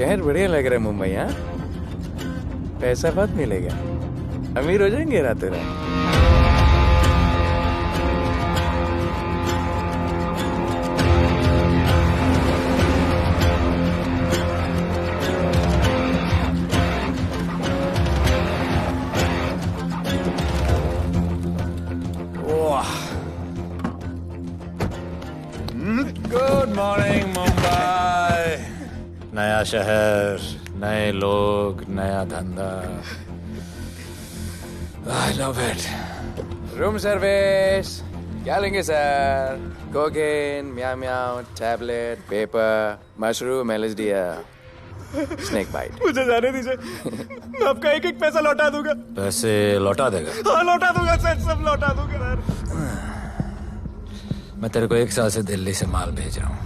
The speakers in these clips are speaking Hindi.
शहर बढ़िया लग रहा है मुंबई। हाँ, पैसा बहुत मिलेगा, अमीर हो जाएंगे रातों रात। Good morning Mumbai. नया शहर, नए लोग, नया धंधा। I love it. Room service क्या लेंगे sir? Cocaine, meow meow, tablet, paper, mushroom, LSD, snake bite. मुझे जाने दीजिए, मैं आपका एक एक पैसा लौटा दूंगा। पैसे लौटा देगा? हाँ लौटा दूंगा सर, सब लौटा दूंगा सर। मैं तेरे को 1 साल से दिल्ली से माल भेज रहा हूँ।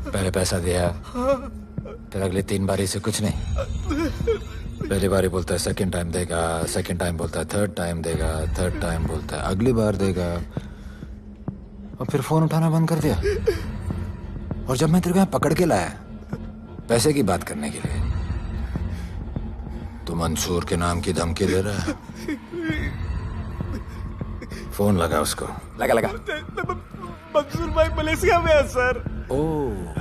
पहले पैसा दिया, फिर अगली 3 बारी से कुछ नहीं। पहली बारी बोलता है सेकंड टाइम देगा, सेकंड टाइम बोलता है थर्ड टाइम देगा, थर्ड टाइम बोलता है अगली बार देगा, और फिर फोन उठाना बंद कर दिया। और जब मैं तेरे को यहाँ पकड़ के लाया पैसे की बात करने के लिए, तो मंसूर के नाम की धमकी दे रहा है। फोन लगा उसको। लगा लगा। मंसूर भाई मलेशिया में है सर। ओह,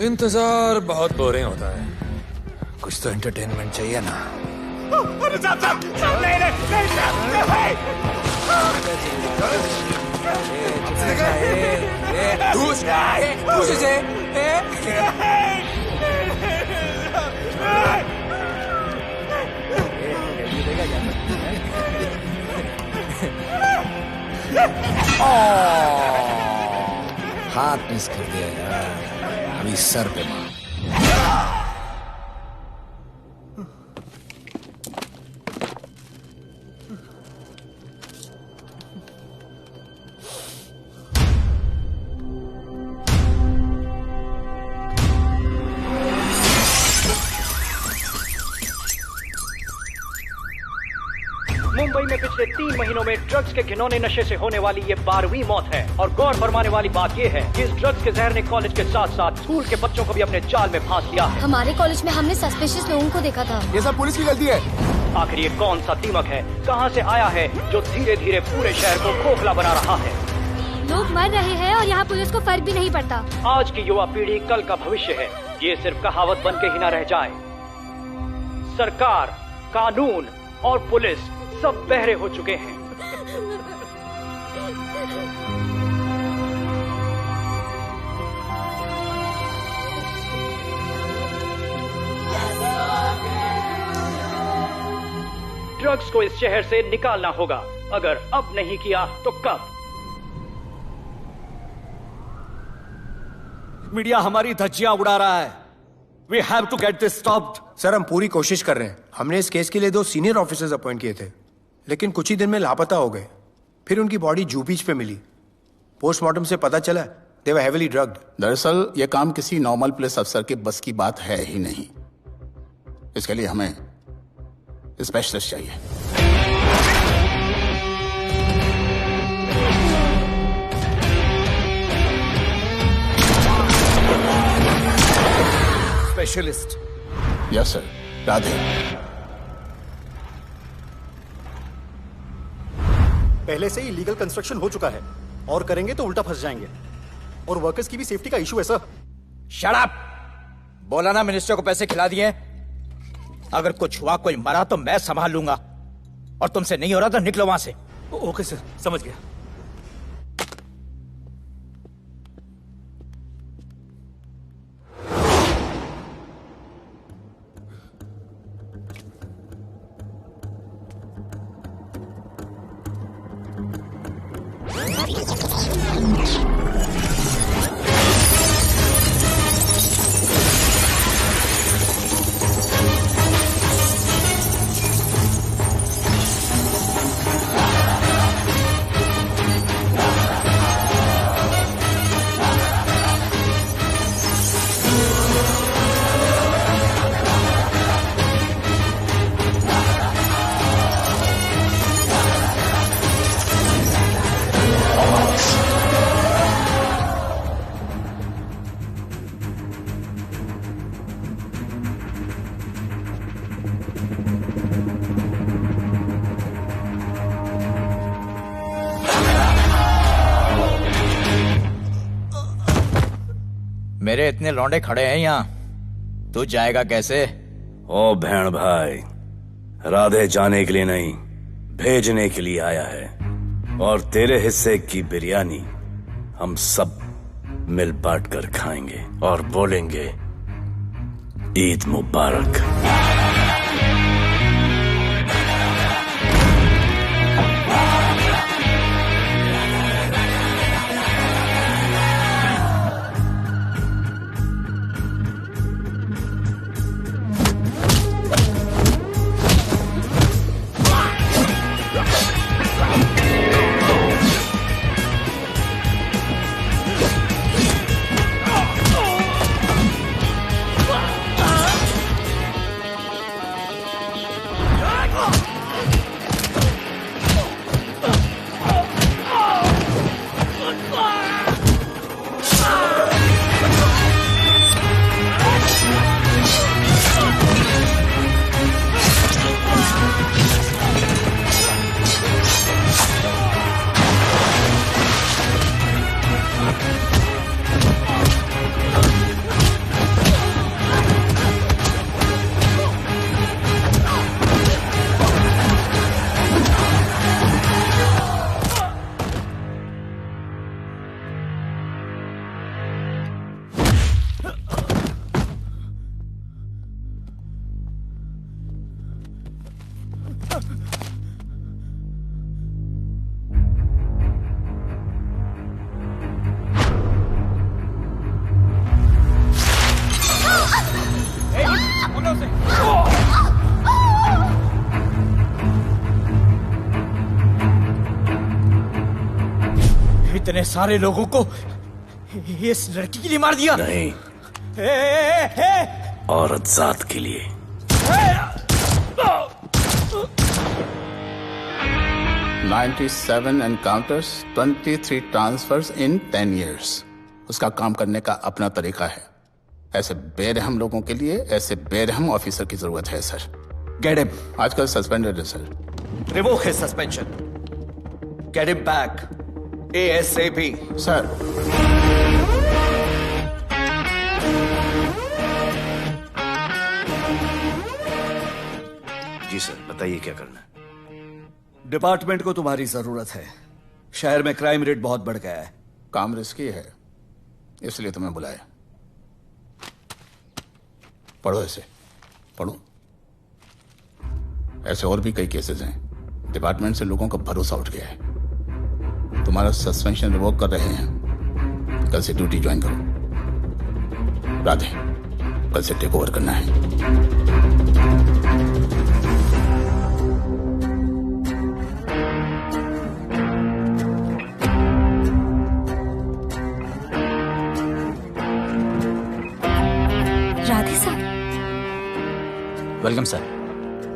इंतजार बहुत बोरिंग होता है, कुछ तो एंटरटेनमेंट चाहिए ना। अरे साहब साहब साहब नहीं नहीं हाथ मिस कर दिया यार, अभी सर पे मार। मुंबई में पिछले 3 महीनों में ड्रग्स के घिनौने नशे से होने वाली ये 12वीं मौत है। और गौर फरमाने वाली बात ये है कि इस ड्रग्स के जहर ने कॉलेज के साथ साथ स्कूल के बच्चों को भी अपने जाल में फांस लिया है। हमारे कॉलेज में हमने सस्पिशियस लोगों को देखा था। ये सब पुलिस की गलती है। आखिर ये कौन सा दीमक है, कहां से आया है, जो धीरे धीरे पूरे शहर को खोखला बना रहा है? लोग मर रहे हैं और यहाँ पुलिस को फर्क भी नहीं पड़ता। आज की युवा पीढ़ी कल का भविष्य है, ये सिर्फ कहावत बन के ही ना रह जाए। सरकार, कानून और पुलिस सब बहरे हो चुके हैं। ड्रग्स को इस शहर से निकालना होगा, अगर अब नहीं किया तो कब? मीडिया हमारी धज्जियां उड़ा रहा है। We have to get this stopped. Sir हम पूरी कोशिश कर रहे हैं। हमने इस केस के लिए 2 सीनियर ऑफिसर्स अपॉइंट किए थे, लेकिन कुछ ही दिन में लापता हो गए। फिर उनकी बॉडी जू बीच पे मिली। पोस्टमार्टम से पता चला दे वर हेवीली ड्रग्ड। दरअसल यह काम किसी नॉर्मल पुलिस अफसर के बस की बात है ही नहीं। इसके लिए हमें स्पेशलिस्ट चाहिए। स्पेशलिस्ट? Yes sir. राधे। पहले से ही लीगल कंस्ट्रक्शन हो चुका है, और करेंगे तो उल्टा फंस जाएंगे। और वर्कर्स की भी सेफ्टी का इशू है सर। Shut up! बोला ना मिनिस्टर को पैसे खिला दिए। अगर कुछ हुआ, कोई मरा तो मैं संभाल लूंगा, और तुमसे नहीं हो रहा तो निकलो वहां से। ओके सर, समझ गया। मेरे इतने लौंडे खड़े हैं यहाँ, तू जाएगा कैसे? ओ बहन भाई, राधे जाने के लिए नहीं, भेजने के लिए आया है। और तेरे हिस्से की बिरयानी हम सब मिल बांट कर खाएंगे और बोलेंगे ईद मुबारक। इतने सारे लोगों को इस लड़की के लिए मार दिया? नहीं, औरत जात के लिए। $97 encounters, 23 transfers in 10 years. उसका काम करने का अपना तरीका है। ऐसे बेरहम लोगों के लिए ऐसे बेरहम ऑफिसर की जरूरत है सर। Get him. आजकल सस्पेंडेड है sir. Revoke his suspension. Get him back. ASAP. Sir, जी सर, बताइए क्या करना है। डिपार्टमेंट को तुम्हारी जरूरत है। शहर में क्राइम रेट बहुत बढ़ गया है। काम रिस्की है, इसलिए तुम्हें बुलाया। पढ़ो ऐसे, पढ़ो। ऐसे और भी कई केसेस हैं। डिपार्टमेंट से लोगों का भरोसा उठ गया है। तुम्हारा सस्पेंशन रिवोक कर रहे हैं। कल से ड्यूटी ज्वाइन करो। राधे, कल से टेक ओवर करना है। राधे सर। Welcome sir.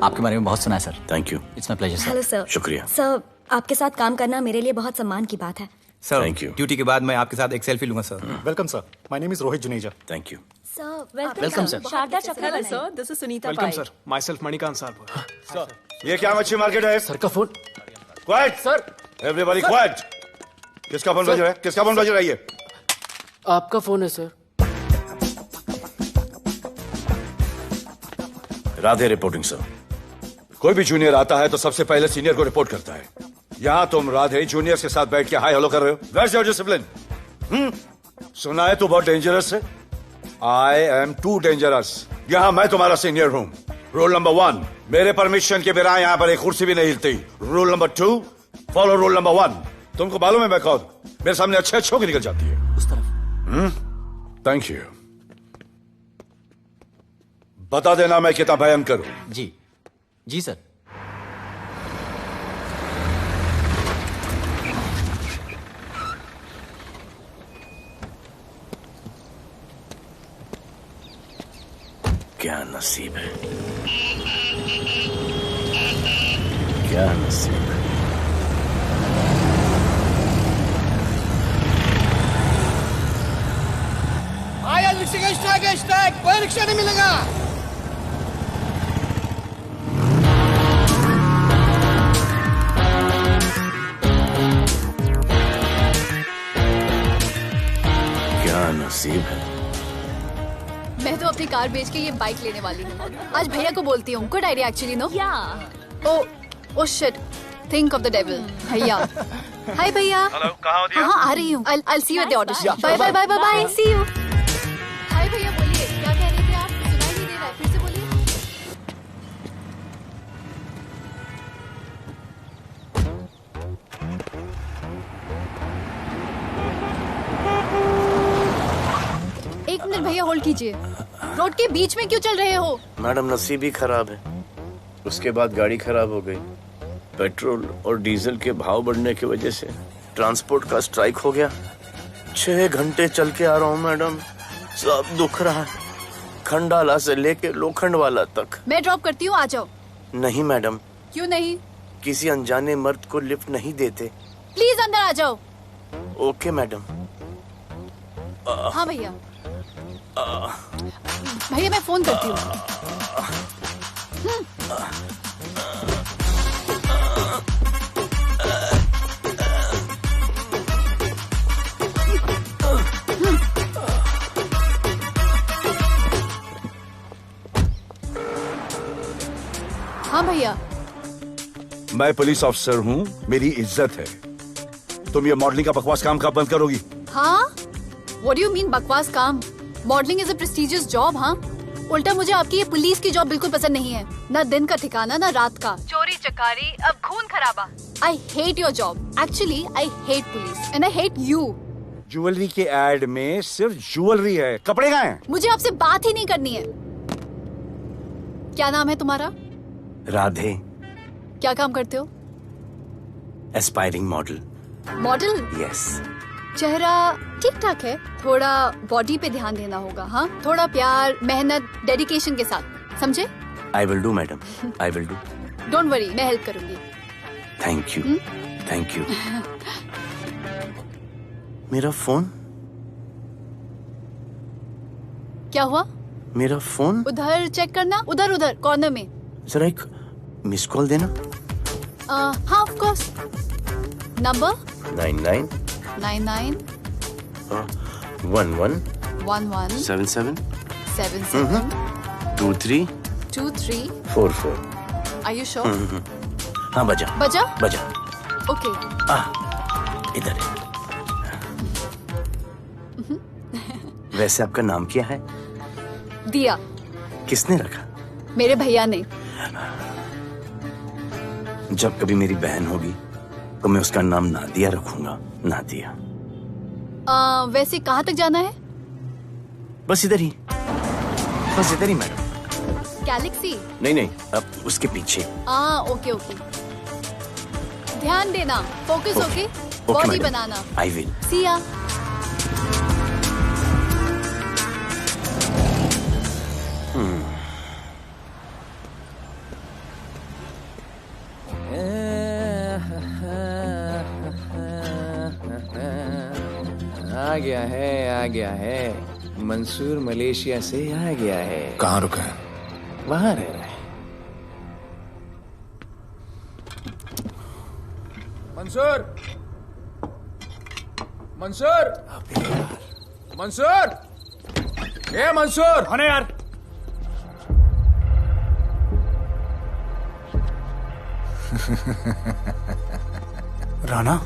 आपके बारे में बहुत सुना है sir. Thank you. It's my pleasure sir. Hello sir. शुक्रिया। सर, आपके साथ काम करना मेरे लिए बहुत सम्मान की बात है। Sir, Thank you. ड्यूटी के बाद मैं आपके साथ एक सेल्फी लूंगा sir. Welcome sir, my name is Rohit Juneja. Thank you. Sir, welcome sir. Sharada Chakraborty. Sir, this is Sunita welcome Pai. Sir, myself Manikant sahab. ये क्या मच्छी मार्केट है? सर का phone. Quiet sir, everybody quiet. किसका फोन बज रहा है? किसका फोन बज रहा है? ये आपका फोन है सर। Radhe reporting sir. कोई भी जूनियर आता है तो सबसे पहले सीनियर को रिपोर्ट करता है। यहाँ तुम राधे जूनियर के साथ बैठ के हाई हेलो कर रहे हो। Where's your discipline? सुना है तू बहुत डेंजरस है। I am too dangerous. यहाँ मैं तुम्हारा सीनियर हूँ। रूल नंबर 1, मेरे परमिशन के बिना यहाँ पर एक कुर्सी भी नहीं हिलती। Rule number 2, follow rule number 1। तुमको मालूम है मैं कौन? मेरे सामने अच्छे अच्छों की निकल जाती है। उस तरफ। Thank you. बता देना मैं कितना भयंकर हूं। जी जी सर। क्या नसीब है, क्या नसीब है। आया रिक्शा के स्ट्राइक, कोई रिक्शा नहीं मिलेगा। क्या नसीब है, अपनी कार बेच के ये बाइक लेने वाली हूँ। आज भैया को बोलती हूँ। Good idea actually, no? Oh shit, think of the devil. भैया, हाय भैया। हेलो, कहाँ हो दिया? हाँ, आ रही हूँ। I'll see you at the auto shop. Bye bye bye bye bye. See you. हाय भैया, बोलिए क्या कह रहे थे आप? सुनाई नहीं दे रहा है, फिर से बोलिए। एक मिनट भैया, होल्ड कीजिए। रोड के बीच में क्यों चल रहे हो? मैडम नसीब ही खराब है, उसके बाद गाड़ी खराब हो गई। पेट्रोल और डीजल के भाव बढ़ने की वजह से ट्रांसपोर्ट का स्ट्राइक हो गया। 6 घंटे चल के आ रहा हूँ मैडम, सब दुख रहा है, खंडाला से लेके लोखंडवाला तक। मैं ड्रॉप करती हूँ, आ जाओ। नहीं मैडम। क्यों नहीं? किसी अनजाने मर्द को लिफ्ट नहीं देते। प्लीज अंदर आ जाओ। Okay madam. हाँ भैया। भैया मैं फोन करती हूँ। हाँ भैया। मैं पुलिस ऑफिसर हूँ, मेरी इज्जत है। तुम ये मॉडलिंग का बकवास काम कब बंद करोगी? हाँ? What do you mean बकवास काम? Modelling is a prestigious job. हाँ, उल्टा मुझे आपकी ये पुलिस की जॉब बिल्कुल पसंद नहीं है। ना दिन का ठिकाना, ना रात का। चोरी चकारी, अब खून खराबा। I hate your job. Actually, I hate police and I hate you. Jewellery के एड में सिर्फ ज्वेलरी है, कपड़े कहाँ हैं? मुझे आपसे बात ही नहीं करनी है। क्या नाम है तुम्हारा? राधे। क्या काम करते हो? Aspiring model. मॉडल? यस। चेहरा ठीक ठाक है, थोड़ा बॉडी पे ध्यान देना होगा। हाँ, थोड़ा प्यार, मेहनत, डेडिकेशन के साथ, समझे? I will do madam, I will do. Don't worry, मैं हेल्प करूंगी। Thank you, thank you. मेरा फोन? क्या हुआ? मेरा फोन? उधर चेक करना, उधर उधर कॉर्नर में। जरा एक मिस कॉल देना। हाँ of course. Number 99 99 11 11 77 77 23 23 44। Are you sure? हाँ बजा बजा? बजा। ओके। इधर है। वैसे आपका नाम क्या है? दिया। किसने रखा? मेरे भैया ने। जब कभी मेरी बहन होगी तो मैं उसका नाम नादिया रखूंगा। नादिया। वैसे कहाँ तक जाना है? बस इधर ही, बस इधर ही मैडम। गैलेक्सी? नहीं नहीं, अब उसके पीछे। Okay okay. ध्यान देना, फोकस ओके। बॉडी बनाना। I will. See ya. आ गया है। मंसूर मलेशिया से आ गया है। कहाँ रुका है? वहां रह रहा है। मंसूर, मंसूर, मंसूर, ए मंसूर। हाँ यार। राणा,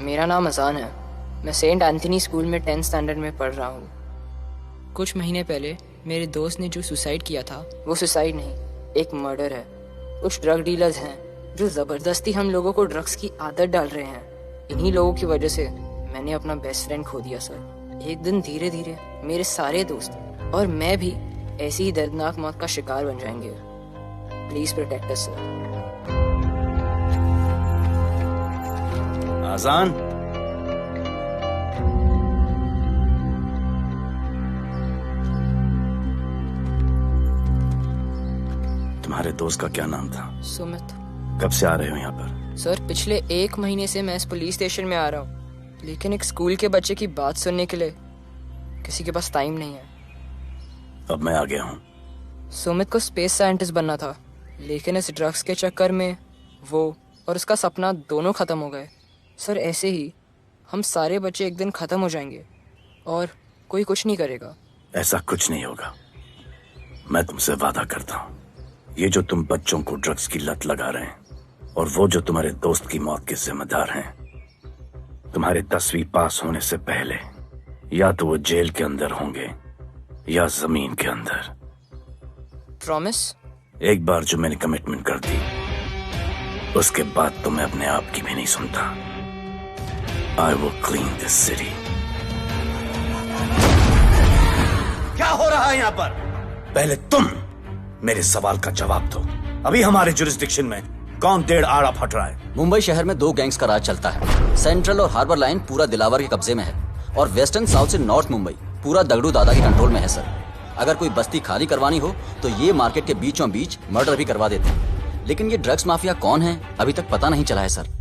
मेरा नाम अजान है। मैं सेंट एंथनी स्कूल में 10th स्टैंडर्ड में पढ़ रहा हूँ। कुछ महीने पहले मेरे दोस्त ने जो सुसाइड किया था, वो सुसाइड नहीं, एक मर्डर है। कुछ ड्रग डीलर्स हैं जो ज़बरदस्ती हम लोगों को ड्रग्स की आदत डाल रहे हैं। इन्हीं लोगों की वजह से मैंने अपना बेस्ट फ्रेंड खो दिया सर। एक दिन धीरे धीरे मेरे सारे दोस्त और मैं भी ऐसी ही दर्दनाक मौत का शिकार बन जाएंगे। Please protect us sir. Azaan, तुम्हारे दोस्त का क्या नाम था? सुमित। कब से आ रहे हो यहाँ पर? सर पिछले 1 महीने से मैं इस पुलिस स्टेशन में आ रहा हूँ, लेकिन एक स्कूल के बच्चे की बात सुनने के लिए किसी के पास टाइम नहीं है। अब मैं आ गया हूँ। सुमित को स्पेस साइंटिस्ट बनना था, लेकिन इस ड्रग्स के चक्कर में वो और उसका सपना दोनों खत्म हो गए। सर ऐसे ही हम सारे बच्चे एक दिन खत्म हो जाएंगे और कोई कुछ नहीं करेगा। ऐसा कुछ नहीं होगा, मैं तुमसे वादा करता हूँ। ये जो तुम बच्चों को ड्रग्स की लत लगा रहे हैं और वो जो तुम्हारे दोस्त की मौत के जिम्मेदार हैं, तुम्हारे 10वीं पास होने से पहले या तो वो जेल के अंदर होंगे या जमीन के अंदर। प्रॉमिस? एक बार जो मैंने कमिटमेंट कर दी, उसके बाद तो मैं अपने आप की भी नहीं सुनता। I will clean this city. क्या हो रहा है यहाँ पर? पहले तुम मेरे सवाल का जवाब दो। अभी हमारे जुरिस्डिक्शन में कौन डेढ़ आड़ा फट रहा है? मुंबई शहर में 2 गैंग्स का राज चलता है। सेंट्रल और हार्बर लाइन पूरा दिलावर के कब्जे में है और वेस्टर्न साउथ से नॉर्थ मुंबई पूरा दगड़ू दादा के कंट्रोल में है सर। अगर कोई बस्ती खाली करवानी हो तो ये मार्केट के बीचों बीच मर्डर भी करवा देते हैं। लेकिन ये ड्रग्स माफिया कौन है अभी तक पता नहीं चला है सर।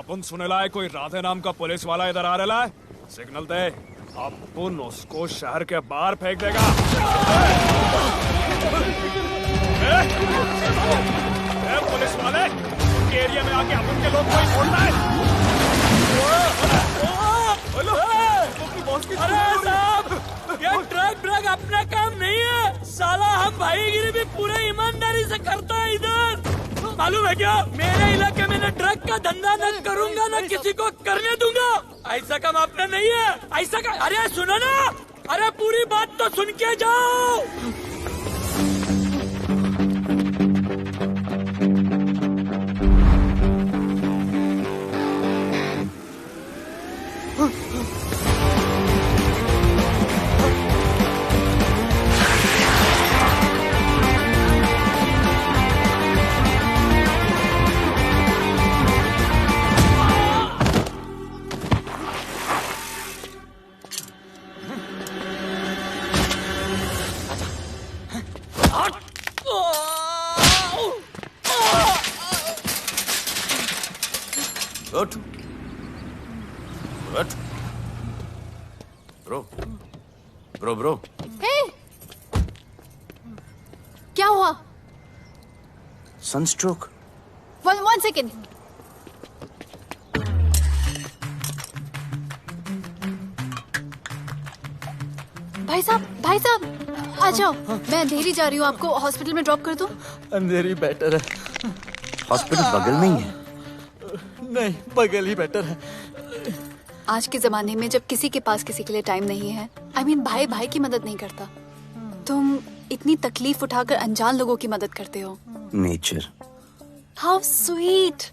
अपन सुनेला है कोई राधे नाम का पुलिस वाला इधर आ रहा है। सिग्नल दे, अपन उसको शहर के बाहर फेंक देगा। पुलिस वाले के एरिया में आके अपन के लोग कोई छोड़ना है। अरे साहब, ये ड्रग अपना काम नहीं है। साला हम भाईगिरी भी पूरे ईमानदारी से करता है इधर। मालूम है क्या, मेरे इलाके में न ड्रग का धंधा न करूंगा न किसी को करने दूंगा। ऐसा काम अपना नहीं है। ऐसा का, अरे सुनो ना, अरे पूरी बात तो सुन के जाओ। Good. Good. Bro. Hey! क्या हुआ? Sunstroke. One second. भाई साहब, आ जाओ। मैं अंधेरी जा रही हूँ, आपको हॉस्पिटल में ड्रॉप कर दूँ? अंधेरी बेटर है। हॉस्पिटल बगल में ही है। नहीं, बगल ही बेटर है। आज के जमाने में जब किसी के पास किसी के लिए टाइम नहीं है, भाई की मदद नहीं करता, तुम इतनी तकलीफ उठाकर अनजान लोगों की मदद करते हो। नेचर। How sweet.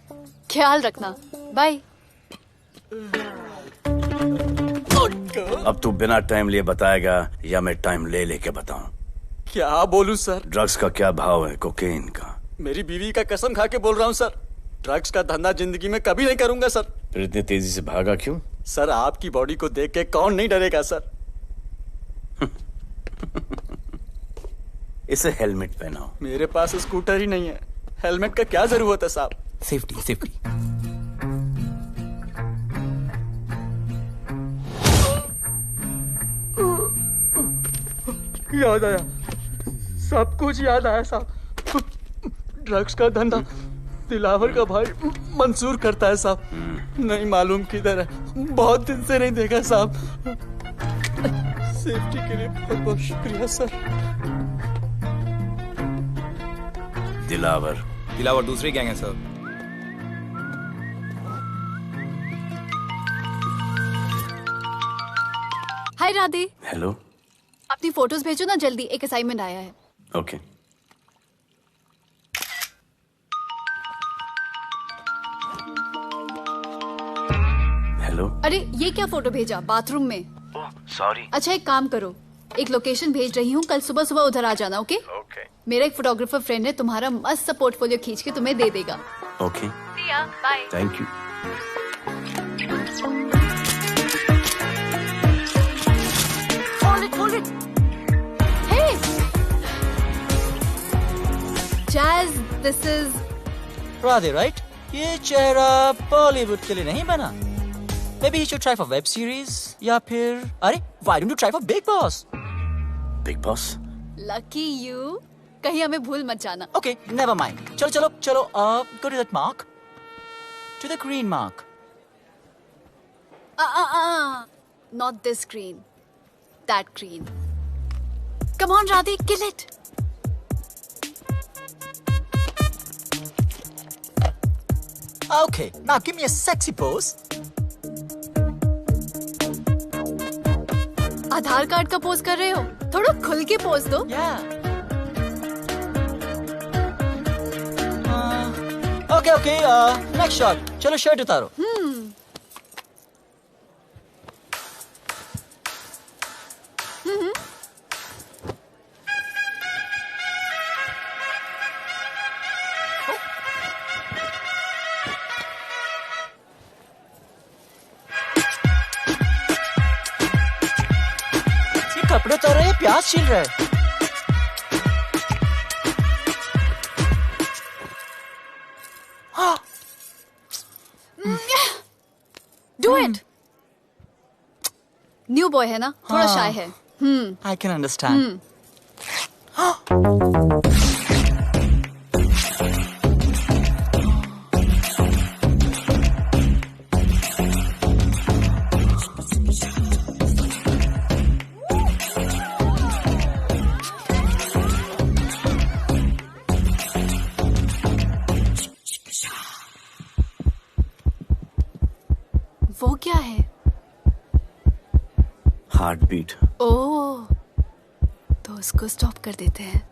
ख्याल रखना। बाय। अब तू बिना टाइम लिए बताएगा या मैं टाइम ले लेके बताऊं? क्या बोलूं सर? ड्रग्स का क्या भाव है कोकेन का? मेरी बीवी का कसम खा के बोल रहा हूँ सर, ड्रग्स का धंधा जिंदगी में कभी नहीं करूंगा सर। फिर इतनी तेजी से भागा क्यों? सर आपकी बॉडी को देख के कौन नहीं डरेगा सर। इसे हेलमेट पहनाओ। मेरे पास स्कूटर ही नहीं है, हेलमेट का क्या जरूरत है साहब? सेफ्टी। याद आया, सब कुछ याद आया साहब। ड्रग्स का धंधा दिलावर का भाई मंसूर करता है साहब। नहीं मालूम किधर है, बहुत दिन से नहीं देखा साहब। सेफ्टी के लिए बहुत बहुत शुक्रिया सर। दिलावर दूसरी गैंग है सर। हाय राधे। हेलो। अपनी फोटोज भेजो ना जल्दी, एक असाइनमेंट आया है। ओके। हेलो। अरे ये क्या फोटो भेजा बाथरूम में? सॉरी। अच्छा एक काम करो, एक लोकेशन भेज रही हूँ, कल सुबह सुबह उधर आ जाना। ओके? मेरा एक फोटोग्राफर फ्रेंड है, तुम्हारा मस्त सा पोर्टफोलियो खींच के तुम्हें दे देगा। Okay. Bye. Thank you. Hold it. Hey! Jazz, this is... Radhe, right? ये चेहरा बॉलीवुड के लिए नहीं बना. Maybe you should try for web series या फिर अरे why don't you try for Big Boss? Big Boss? Lucky you. कहीं हमें भूल मत जाना. Okay, never mind. चलो. Go to that mark. To the green mark. Not this green. That green. Come on, Radhe, kill it. Okay, now give me a sexy pose. Aadhaar card का पोज कर रहे हो? थोड़ा खुल के पोज दो. Okay, next shot. चलो शर्ट उतारो. कपड़े उतार रहे, प्याज छील रहे. Do it. न्यू बॉय है ना, थोड़ा शाय है. I can understand. वो क्या है? Heart beat. ओह, तो उसको स्टॉप कर देते हैं.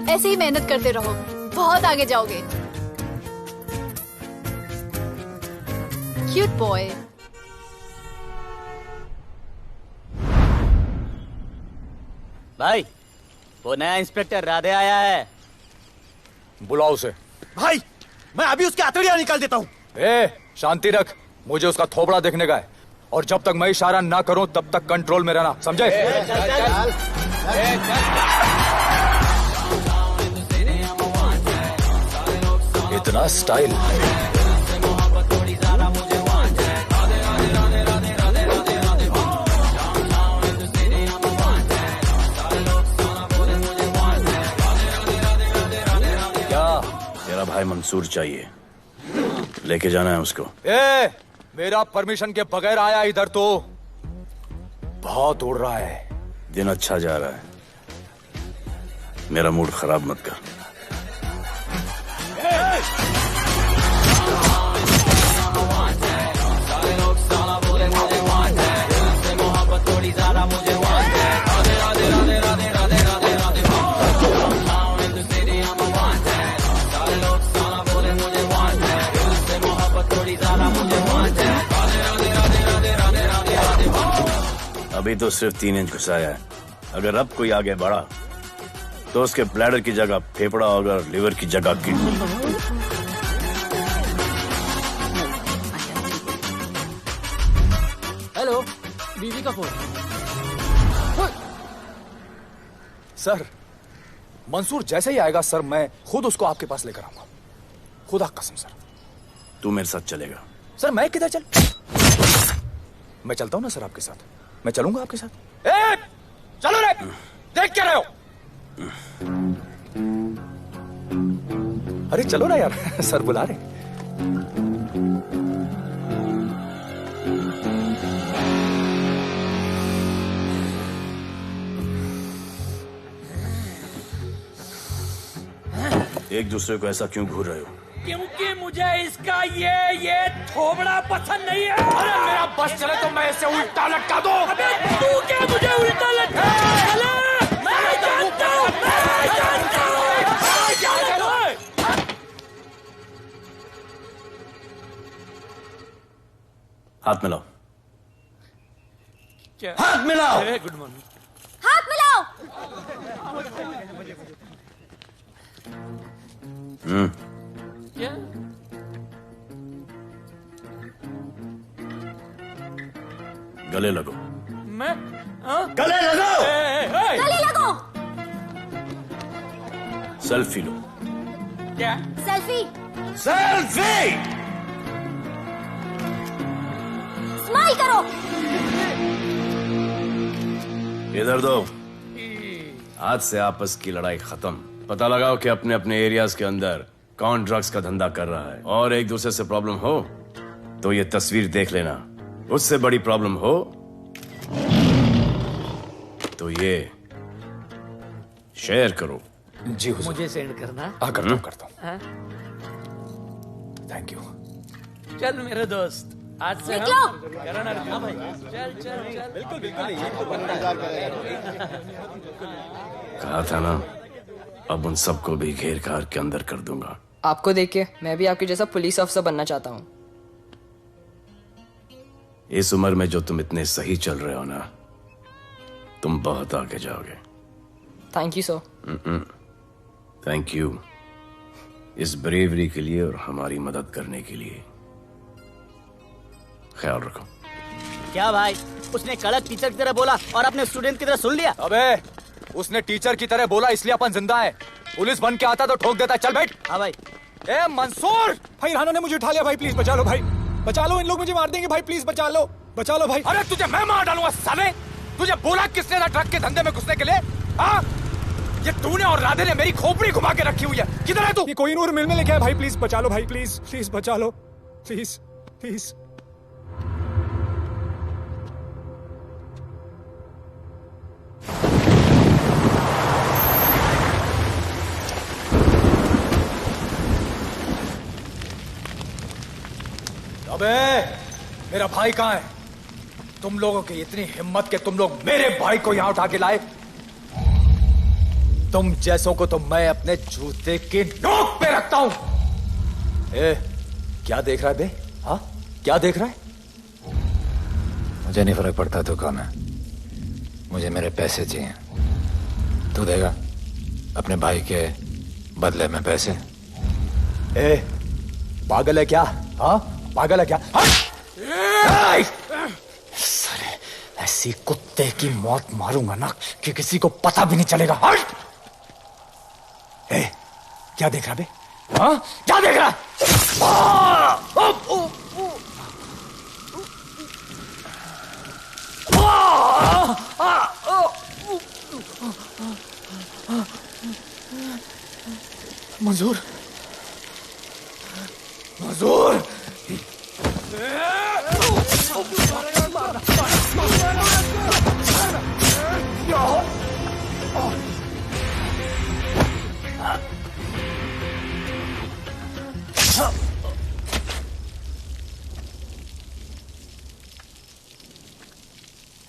ऐसे ही मेहनत करते रहो, बहुत आगे जाओगे. Cute boy. भाई, वो नया इंस्पेक्टर राधे आया है. बुलाओ उसे. भाई, मैं अभी उसकी हथेलियां निकाल देता हूँ. शांति रख. मुझे उसका थोबड़ा देखने का है, और जब तक मैं इशारा ना करूं तब तक कंट्रोल में रहना, समझे? इतना स्टाइल. क्या? तेरा भाई मंसूर चाहिए, लेके जाना है उसको. मेरा परमिशन के बगैर आया इधर तो. बहुत उड़ रहा है. दिन अच्छा जा रहा है, मेरा मूड खराब मत कर. अभी तो सिर्फ 3 इंच घुसाया है. अगर अब कोई आगे बढ़ा तो उसके ब्लैडर की जगह फेफड़ा होगा, लिवर की जगह किडनी. हेलो, बीवी का फोन. सर, मंसूर जैसे ही आएगा सर, मैं खुद उसको आपके पास लेकर आऊंगा. खुदा कसम सर. तू मेरे साथ चलेगा? सर मैं किधर चल? मैं चलता हूं ना सर आपके साथ. मैं चलूंगा आपके साथ. चलो रे, देख क्या रहे हो? अरे चलो ना यार, सर बुला रहे. एक दूसरे को ऐसा क्यों घूर रहे हो? क्योंकि मुझे इसका ये थोबड़ा पसंद नहीं है। अरे मेरा बस चले तो मैं इसे उल्टा लटका दूं। अबे तू क्या मुझे उल्टा लटका? मैं जानता हूं। हाथ मिलाओ। क्या? हाथ मिलाओ। Good morning. हाथ मिलाओ। क्या? गले लगो। मैं गले लगो। गले लगो। सेल्फी लो। क्या? सेल्फी। सेल्फी। स्माइल करो। इधर दो। आज से आपस की लड़ाई खत्म। पता लगाओ कि अपने अपने एरियाज के अंदर कौन ड्रग्स का धंधा कर रहा है, और एक दूसरे से प्रॉब्लम हो तो ये तस्वीर देख लेना। उससे बड़ी प्रॉब्लम हो तो ये शेयर करो। जी हुजूर। मुझे सेंड करना। करता हूँ। हाँ? Thank you. चल मेरे दोस्त, आज से निकलो। हम करण अर्जुन भाई। चल चल चल। बिल्कुल बिल्कुल। कहा था ना, अब उन सबको भी घेर घार के अंदर कर दूंगा। आपको देख के मैं भी आपके जैसा पुलिस ऑफिसर बनना चाहता हूँ। इस उम्र में जो तुम इतने सही चल रहे हो ना, तुम बहुत आगे जाओगे। Thank you sir. Thank you इस ब्रेवरी के लिए और हमारी मदद करने के लिए। ख्याल रखो। क्या भाई, उसने कड़क टीचर की तरह बोला और अपने स्टूडेंट की तरह सुन लिया? अबे उसने टीचर की तरह बोला इसलिए अपन जिंदा है। पुलिस बन के आता तो ठोक देता। चल बैठ। हाँ भाई। ए मंसूर भाई, राना ने मुझे उठा लिया भाई, प्लीज बचा लो भाई, बचा लो, इन लोग मुझे मार देंगे भाई, प्लीज बचा लो भाई। अरे तुझे मैं मार डालूंगा साले। तुझे बोला किसने था ट्रक के धंधे में घुसने के लिए? हाँ, ये तूने और राधे ने मेरी खोपड़ी घुमा के रखी हुई है। किधर है तू? ये कोई नूर मिल में लेके आया भाई, प्लीज बचा लो भाई, प्लीज प्लीज बचा लो, प्लीज प्लीज। अबे मेरा भाई कहाँ है? तुम लोगों की इतनी हिम्मत कि तुम लोग मेरे भाई को यहाँ उठा के लाए। तुम जैसों को तो मैं अपने जूते की नोक पे रखता हूं। ए, क्या देख रहा है बे? हाँ, क्या देख रहा है? मुझे नहीं फर्क पड़ता तू कौन है, मुझे मेरे पैसे चाहिए। तू देगा अपने भाई के बदले में पैसे? ए, पागल है क्या? हाँ, पागल है क्या? साले, ऐसी कुत्ते की मौत मारूंगा ना कि किसी को पता भी नहीं चलेगा। ए, क्या देख रहा बे? हाँ, क्या देख रहा? मंजूर, मंजूर।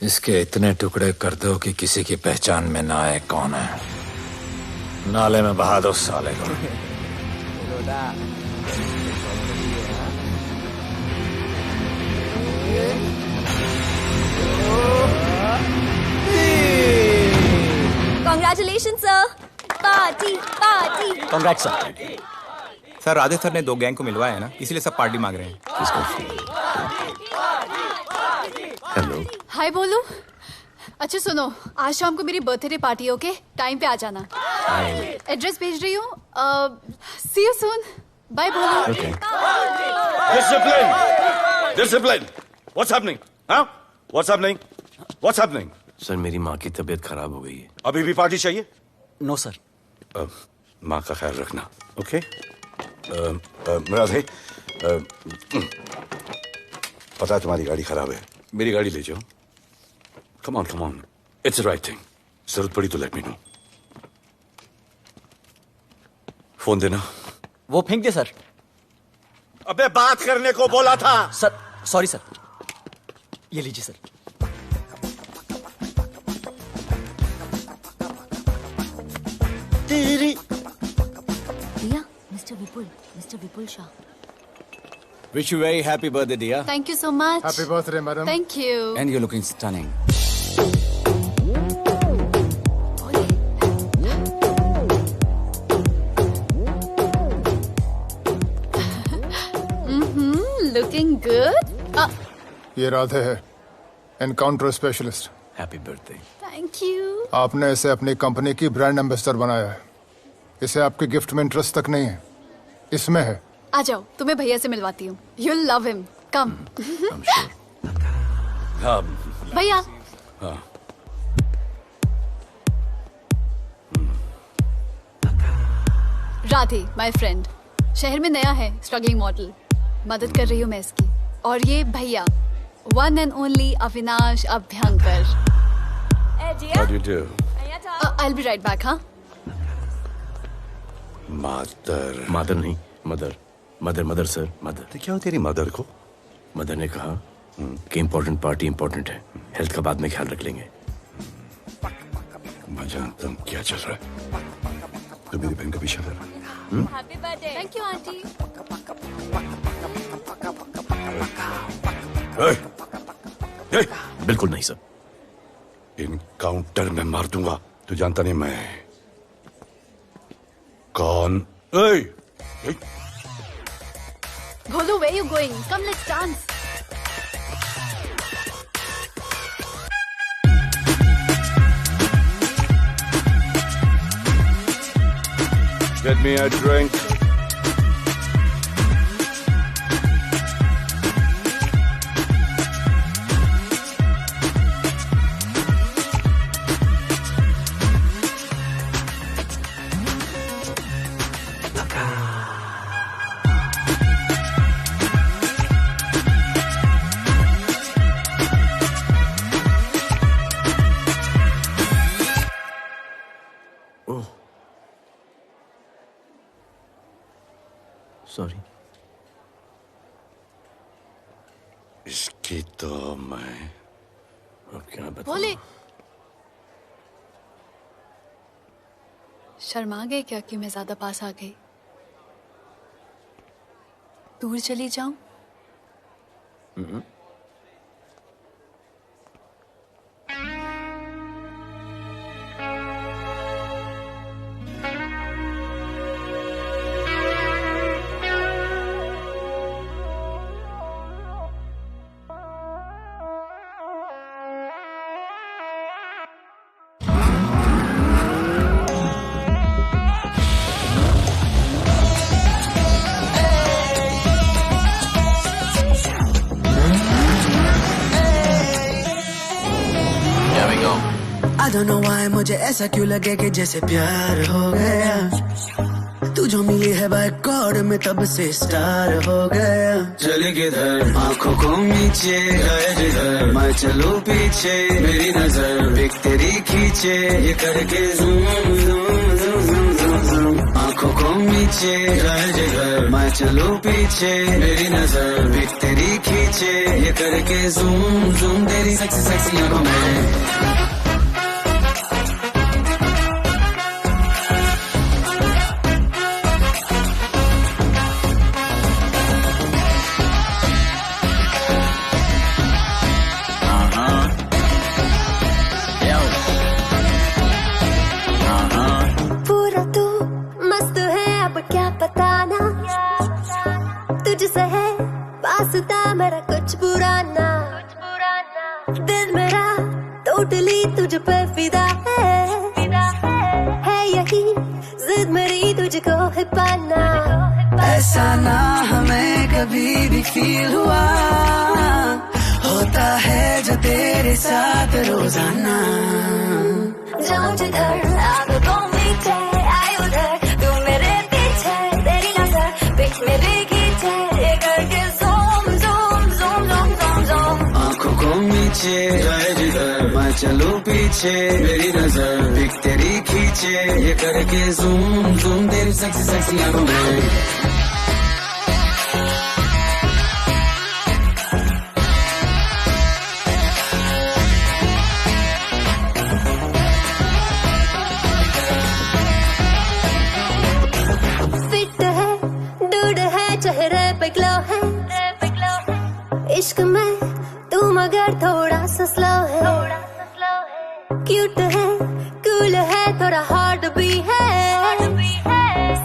इसके इतने टुकड़े कर दो कि किसी की पहचान में ना आए कौन है। नाले में बहा दो साले को। Congratulation sir, party party. Congrats sir. Sir Radhe sir ने 2 गैंग को मिलवाया है ना, इसीलिए सब पार्टी मांग रहे हैं। हेलो। हाय बोलू। अच्छा सुनो, आज शाम को मेरी बर्थडे पार्टी, ओके? टाइम पे आ जाना। एड्रेस भेज रही हूँ। सी यू सून। बाय बोलू। Discipline! Discipline! What's happening? Huh? What's happening? What's happening? Sir मेरी माँ की तबीयत खराब हो गई है। अभी भी पार्टी चाहिए? No sir. माँ का ख्याल रखना, ओके? राधे, पता है तुम्हारी गाड़ी खराब है, मेरी गाड़ी ले जाओ। Come on, it's the right thing. जरूरत पड़ी तो लेट मी नो। फोन देना। वो फेंक दे सर। अबे बात करने को बोला था। सर सॉरी सर, ये लीजिए सर। तेरी दिया, mister Vipul Shah. Wish you very happy birthday, dear. Thank you so much. Happy birthday, madam. Thank you. And you're looking stunning. Looking good. ये राधे है, encounter specialist. Happy birthday. Thank you. आपने इसे अपनी कंपनी की ब्रांड एम्बेसडर बनाया है। इसे आपके गिफ्ट में इंटरेस्ट तक नहीं है, इसमें है। आ जाओ, तुम्हें भैया से मिलवाती हूँ। You'll love him. Come. भैया। Radhe, my friend. शहर में नया है, स्ट्रगलिंग मॉडल। मदद कर रही हूँ मैं इसकी। और ये भैया, one and only Avinash Abhyankar. How do you do? I'll be right back, हाँ? मदर नहीं, मदर सर, मदर। तो क्या हो तेरी मदर को? मदर ने कहा कि इम्पोर्टेंट पार्टी इम्पोर्टेंट है, हेल्थ का बाद में ख्याल रख लेंगे। मैं जानता हूँ क्या चल रहा है। तो मेरी बहन का पीछा कर। Happy birthday. Thank you, auntie. बिल्कुल नहीं सर। इनकाउंटर में मार दूंगा। तू जानता नहीं मैं कौन? Bholu, where you going? Come, let's dance. Get me a drink. Sorry. इसकी तो मैं अब क्या बताऊं? भोले, शर्मा गए क्या कि मैं ज्यादा पास आ गई? दूर चली जाऊं? I don't know why मुझे ऐसा क्यों लगे कि जैसे प्यार हो गया। तू जो मिली है बाय गॉड में तब से स्टार हो गया। चले किधर आंखों को नीचे गए जिधर, मैं चलूं पीछे मेरी नजर एक तेरी खींचे, ये करके zoom zoom zoom zoom zoom. आंखों को नीचे गए जिधर, मैं चलूं पीछे मेरी नजर एक तेरी खींचे, ये करके ज़ूम ज़ूम तेरी सेक्सी सेक्सी आंखों में। मेरा कुछ पुराना दिल मेरा टोटली तुझ पे फिदा है यही जिद मेरी तुझको है पाना। ऐसा ना हमें कभी भी फील हुआ, होता है जो तेरे साथ रोजाना। जाऊं जिधर आंखों मीठे आए उधर, तू मेरे पीछे तेरी नजर पिच मेरी खींचे, ये करके नीचे जाए जिधर, मैं चलूं पीछे मेरी नजर एक तेरी खींचे, ये करके ज़ूम ज़ूम तेरी सेक्सी सेक्सी आंखों में। इश्क में तू मगर थोड़ा सा स्लो है, क्यूट है, कूल है, थोड़ा हॉट भी है,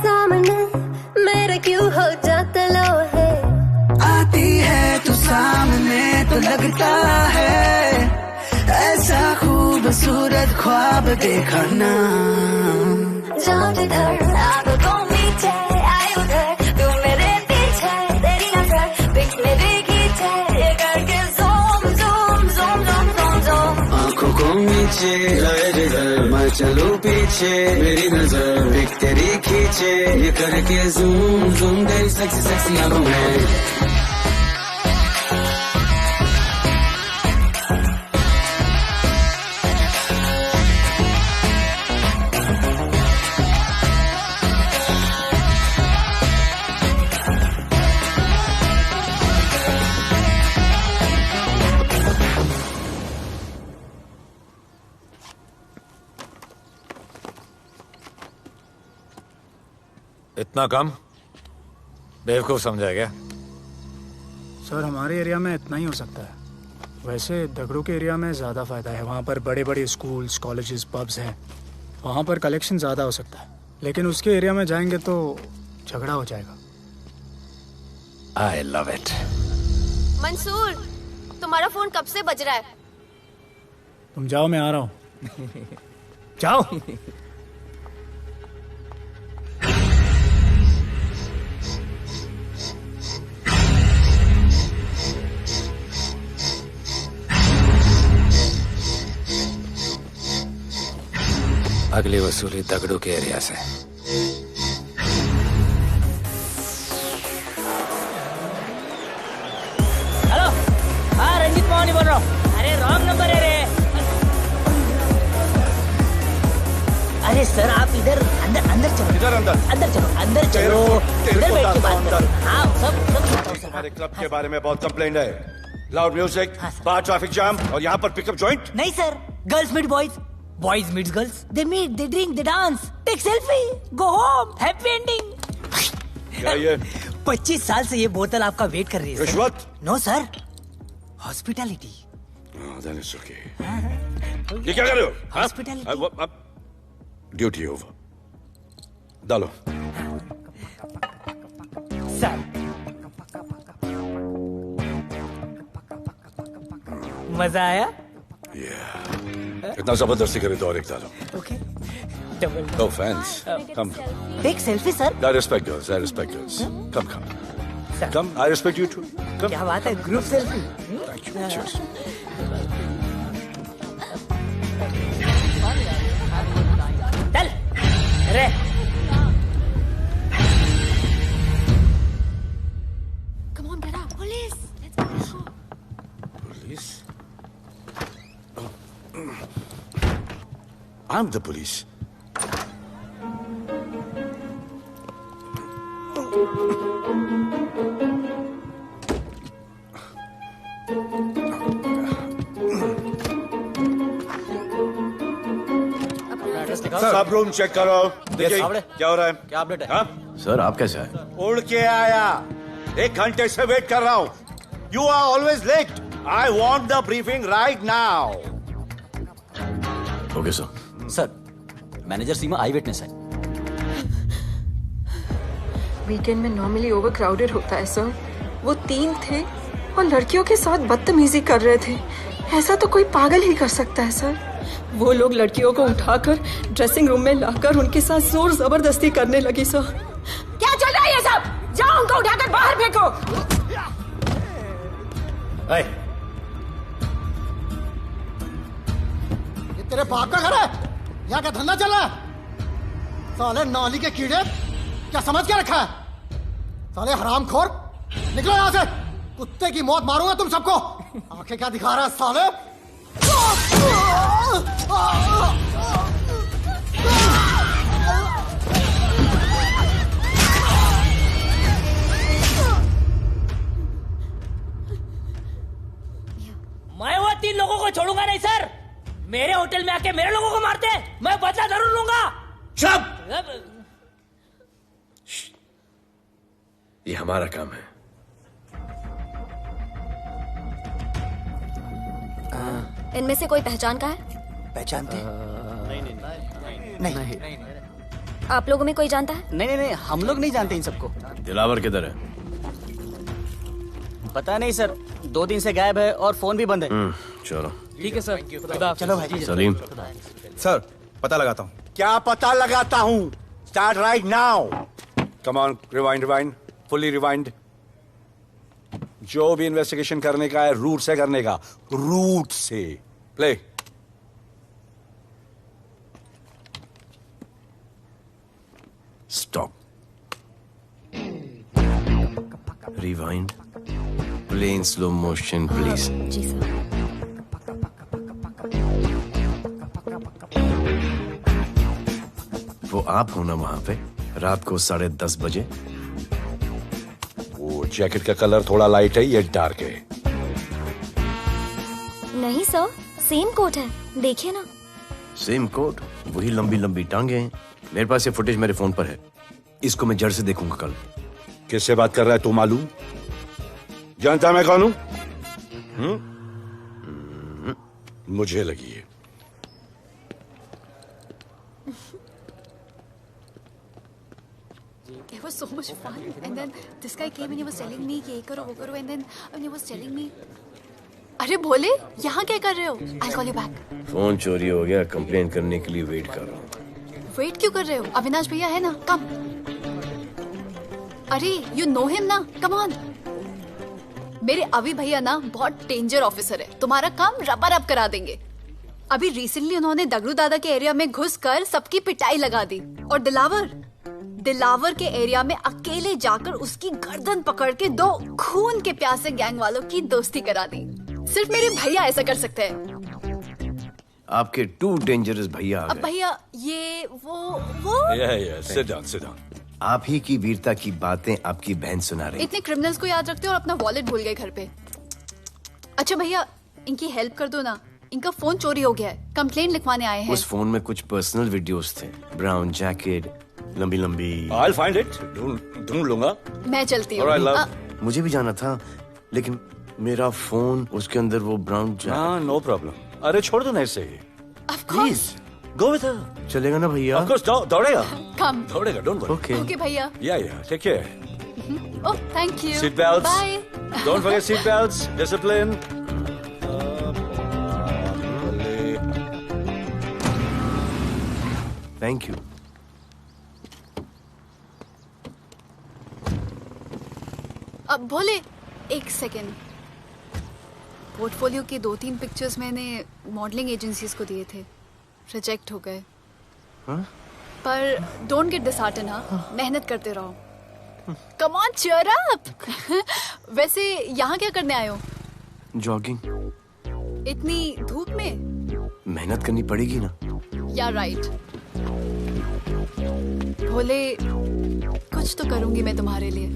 सामने मेरे क्यों हो जाता लो है। आती है तू सामने तो लगता है ऐसा खूबसूरत ख्वाब देखा ना। जाऊं जिधर आंखों को नीचे आए उधर, तू मेरे पीछे तेरी नजर पिक मेरी खींचे, ये करके zoom zoom zoom zoom zoom zoom. आंखों को नीचे आए जिधर मैं चलूं पीछे, मेरी नजर पिक तेरी खींचे, ये करके ज़ूम ज़ूम तेरी सेक्सी सेक्सी आंखों में। इतना कम बेवकूफ समझा क्या? सर हमारे एरिया में इतना ही हो सकता है, वैसे दगड़ू के एरिया में ज़्यादा फायदा है। वहाँ पर बड़े बड़े स्कूल्स, कॉलेजेस, पब्स हैं, वहाँ पर कलेक्शन ज़्यादा हो सकता है। लेकिन उसके एरिया में जाएंगे तो झगड़ा हो जाएगा। I love it. मंसूर, तुम्हारा फोन कब से बज रहा है? तुम जाओ, मैं आ रहा हूँ। जाओ। अगली वसूली दगड़ू के एरिया से। हेलो, हाँ रंजीत मोहन बोल रहा हूँ। अरे रॉन्ग नंबर है रे। अरे सर आप इधर अंदर अंदर चलो। इधर अंदर चलो, अंदर चलो, इधर बैठ के बात करो। हाँ सब हमारे क्लब के बारे में बहुत कंप्लेंट है। लाउड म्यूजिक, बाहर ट्रैफिक जाम और यहाँ पर पिकअप जॉइंट। नहीं sir, girls meet boys, boys meet girls, they meet, they drink, they dance, take selfie, go home, happy ending. क्या ये? 25 साल से ये बोतल आपका वेट कर रही है। रिश्वत? No sir, hospitality. ये क्या कर रहे हो? हॉस्पिटैलिटी। Duty over. डालो। सर मजा आया? इतना जबरदस्ती करे तो और एक डालो। Okay, double. No offense. Come. Take selfie sir. I respect girls. I respect girls. Come. Come. I respect you too. Come. क्या बात है, group selfie. Thank you. Cheers. चल रे। Come on, get up. Police. Police? I'm the police. सब रूम चेक करो। देखिए क्या हो रहा है। क्या अपडेट है? हाँ? सर आप कैसे आए? उड़ के आया, 1 घंटे से वेट कर रहा हूँ। You are always late. I want the briefing right now. Okay sir. Sir, manager Seema I witness है। वीकेंड में नॉर्मली ओवर क्राउडेड होता है सर। वो 3 थे और लड़कियों के साथ बदतमीजी कर रहे थे। ऐसा तो कोई पागल ही कर सकता है सर। वो लोग लड़कियों को उठाकर ड्रेसिंग रूम में लाकर उनके साथ जोर जबरदस्ती करने लगी सर। क्या चल रहा है ये सब? जाओ उनको उठाकर बाहर फेंको। ये तेरे बाप का घर है? यहाँ का धंधा चल रहा है? साले नाली के कीड़े, क्या समझ के रखा है? साले हरामखोर, निकलो यहाँ से। कुत्ते की मौत मारूंगा तुम सबको। आंखें क्या दिखा रहा है साले? मैं वो 3 लोगों को छोड़ूंगा नहीं सर। मेरे होटल में आके मेरे लोगों को मारते, मैं बदला जरूर लूंगा। चुप! ये हमारा काम है। इनमें से कोई पहचान का है? पहचानते हैं? नहीं। आप लोगों में कोई जानता है? नहीं, हम लोग नहीं जानते इन सबको। दिलावर किधर है? पता नहीं सर, 2 दिन से गायब है और फोन भी बंद है। चलो ठीक है सर, चलो भाई। सलीम। सर पता लगाता हूँ। क्या पता लगाता हूँ? Start right now. Come on, rewind, fully rewind. जो भी इन्वेस्टिगेशन करने का है रूट से करने का, रूट से। Play. Stop. Rewind. Play in slow motion please. जी सर। वो आप हो ना वहां पे रात को 10:30 बजे? वो जैकेट का कलर थोड़ा लाइट है, ये डार्क है। नहीं सर, सेम कोट है, देखिए ना। सेम कोट, वही लंबी लंबी टांगे हैं। मेरे पास ये फुटेज मेरे फोन पर है, इसको मैं जड़ से देखूंगा कल। किससे बात कर रहा है तू? मालूम? जानता मैं कौन हूं? मुझे लगी है। It was so much fun, and then this guy came and he was telling me कि ये करो वो करो, and then he was telling me, अरे भोले यहाँ क्या कर रहे हो? I'll call you back. Phone चोरी हो गया, कंप्लेन करने के लिए वेट कर रहा हूँ। वेट क्यों कर रहे हो? अविनाश भैया है ना, कम। अरे you know him ना, come on. मेरे अभी भैया ना बहुत डेंजर ऑफिसर है, तुम्हारा काम रबर अप करा देंगे। अभी रिसेंटली उन्होंने दगड़ू दादा के एरिया में घुसकर सबकी पिटाई लगा दी, और दिलावर के एरिया में अकेले जाकर उसकी गर्दन पकड़ के 2 खून के प्यासे गैंग वालों की दोस्ती करा दी। सिर्फ मेरे भैया ऐसा कर सकते हैं। आपके 2 डेंजरस भैया आ अब गए। भैया ये वो सिट डाउन। आप ही की वीरता की बातें आपकी बहन सुना रही। इतने क्रिमिनल्स को याद रखते हो और अपना वॉलेट भूल गए घर पे। अच्छा भैया, इनकी हेल्प कर दो ना, इनका फोन चोरी हो गया है, कंप्लेंट लिखवाने आए हैं। उस फोन में कुछ पर्सनल वीडियोस थे, ब्राउन जैकेट, लंबी लंबी। I'll find it. ढूंढ लूंगा। मैं चलती All right, हूँ। love. मुझे भी जाना था, लेकिन मेरा फोन, उसके अंदर वो ब्राउन जैकेट। हाँ, नो प्रॉब्लम। अरे छोड़ दो ना इसे। Please go with her. चलेगा ना भैया? Of course, दौड़ेगा। कम। दौड़ेगा, डोंट वरी। ओके भैया। Yeah, take care. Oh thank you. Seat belts. Bye. Don't forget seat belts. Discipline. Thank you. अब भोले एक सेकेंड, पोर्टफोलियो के 2-3 पिक्चर्स मैंने मॉडलिंग एजेंसीज को दिए थे, रिजेक्ट हो गए। पर डोंट गेट डिसहार्टन, हाँ, मेहनत करते रहो। Come on cheer up. वैसे यहाँ क्या करने आए हो? जॉगिंग। इतनी धूप में? मेहनत करनी पड़ेगी ना। या राइट। भोले कुछ तो करूंगी मैं तुम्हारे लिए।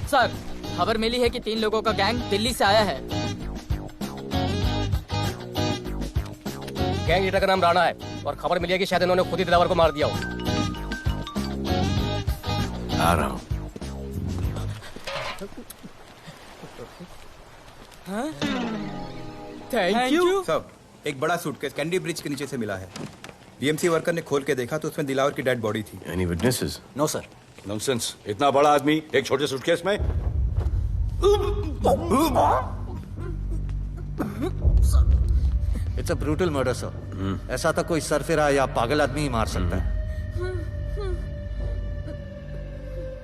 सर, खबर मिली है कि 3 लोगों का गैंग दिल्ली से आया है। गैंग लीडर का नाम राणा है और खबर मिली है कि शायद इन्होंने खुद ही दिलावर को मार दिया हो। आ रहा हूँ। Thank you. सब एक बड़ा सूटकेस कैंडी ब्रिज के नीचे से मिला है। बीएमसी वर्कर ने खोल के देखा तो उसमें दिलावर की डेड बॉडी थी। Any witnesses? No sir. Nonsense. इतना बड़ा आदमी एक छोटे सूटकेस में? It's a brutal murder sir. ऐसा तो कोई सरफिरा या पागल आदमी ही मार सकता है।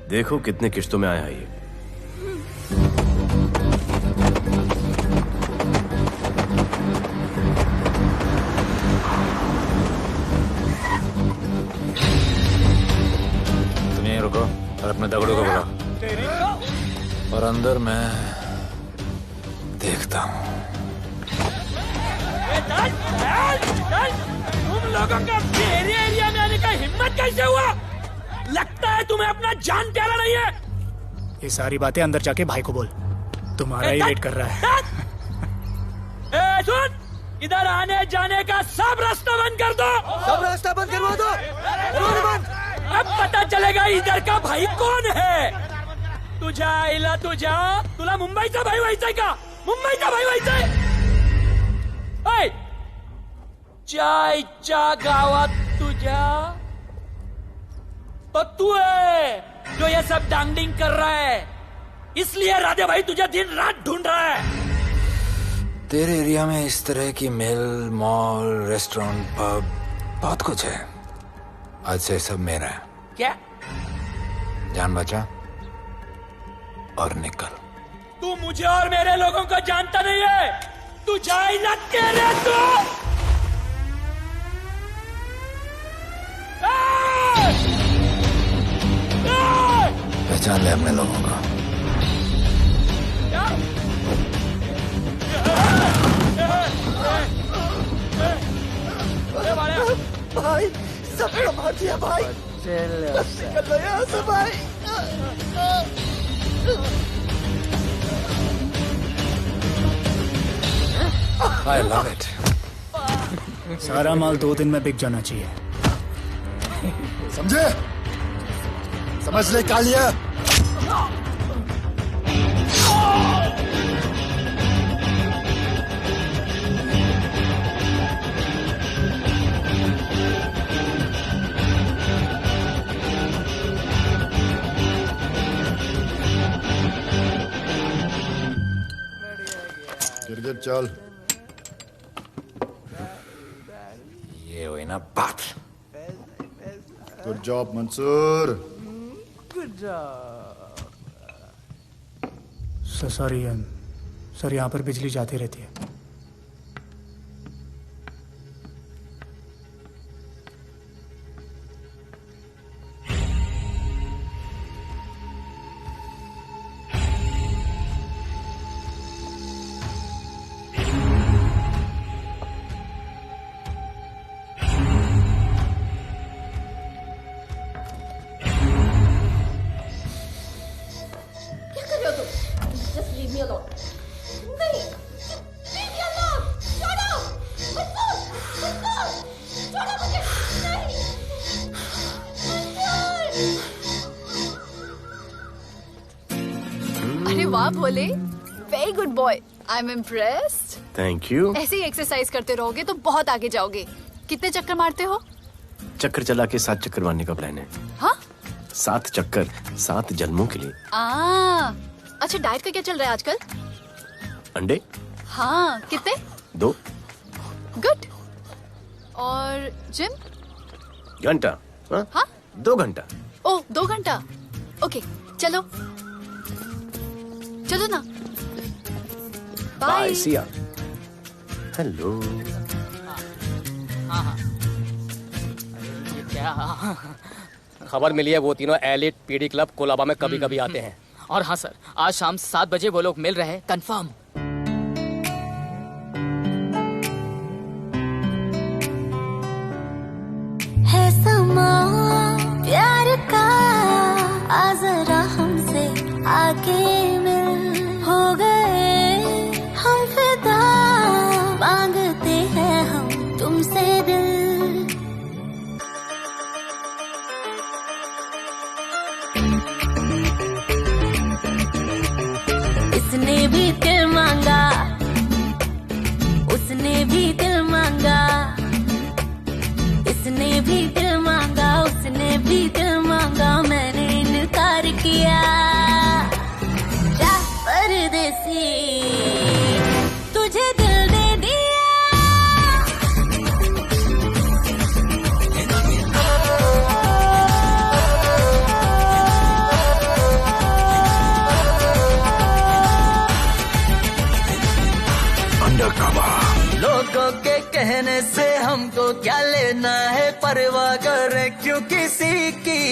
देखो कितने किश्तों में आया है ये। तुम यहीं रुको और अपने दगड़ों को बुलाओ, और अंदर मैं देखता हूँ। तुम लोगों का मेरे एरिया में आने का हिम्मत कैसे हुआ? लगता है तुम्हें अपना जान प्यारा नहीं है। ये सारी बातें अंदर जाके भाई को बोल, तुम्हारा ही वेट कर रहा है। ए सुन, इधर आने जाने का सब रास्ता बंद कर दो। सब रास्ता बंद करवा दो। अब पता चलेगा इधर का भाई कौन है। तुझा इला तुझा तुला मुंबईचा भाई व्हायचाय का? मुंबईचा भाई व्हायचाय? चायच्या गावात तुझ्या तो तू है जो ये सब डांगडिंग कर रहा है, इसलिए राधे भाई तुझे दिन रात ढूंढ रहा है। तेरे एरिया में इस तरह की मिल, मॉल, रेस्टोरेंट, पब बहुत कुछ है। आज से सब मेरा है। क्या? जान बचा और निकल। तू मुझे और मेरे लोगों को जानता नहीं है। तू जाए ना तेरे तू। पहचान ले अपने लोगों को। भाई सबको मार दिया भाई। निकल लो यहाँ से भाई। I love it. सारा माल 2 दिन में बिक जाना चाहिए। समझे? समझ ले कालिया। गिरगिट चल। ये हुई ना बात। Good job Mansoor. Good job. Sorry sir, यहाँ पर बिजली जाती रहती है। अरे वाह Bhole, very good boy, I am impressed. Thank you. ऐसे ही एक्सरसाइज करते रहोगे तो बहुत आगे जाओगे। कितने चक्कर मारते हो? चक्कर चला के 7 चक्कर मारने का प्लान है। हाँ? 7 चक्कर 7 जन्मों के लिए। अच्छा, डाइट का क्या चल रहा है आजकल? अंडे? हाँ, कितने? 2। गुड। और जिम? घंटा। हाँ? 2 घंटा। ओह, 2 घंटा। ओके, चलो चलो ना। बाय, सी या। हेलो। क्या खबर मिली है? वो तीनों एलिट पीडी क्लब कोलाबा में कभी कभी आते हैं। और हाँ सर, आज शाम 7 बजे वो लोग मिल रहे हैं, कंफर्म। है समा प्यार का, आ जरा हमसे आके मिल। हो गए हम फिदा, मांगते हैं हम तुमसे दिल। इसने भी दिल मांगा, उसने भी दिल मांगा, इसने भी दिल मांगा, उसने भी दिल मांगा, मैंने इनकार किया। जा परदेसी, तुझे दिल दे दिया। लोगों के कहने से हमको क्या लेना है, परवाह करे क्यों किसी की।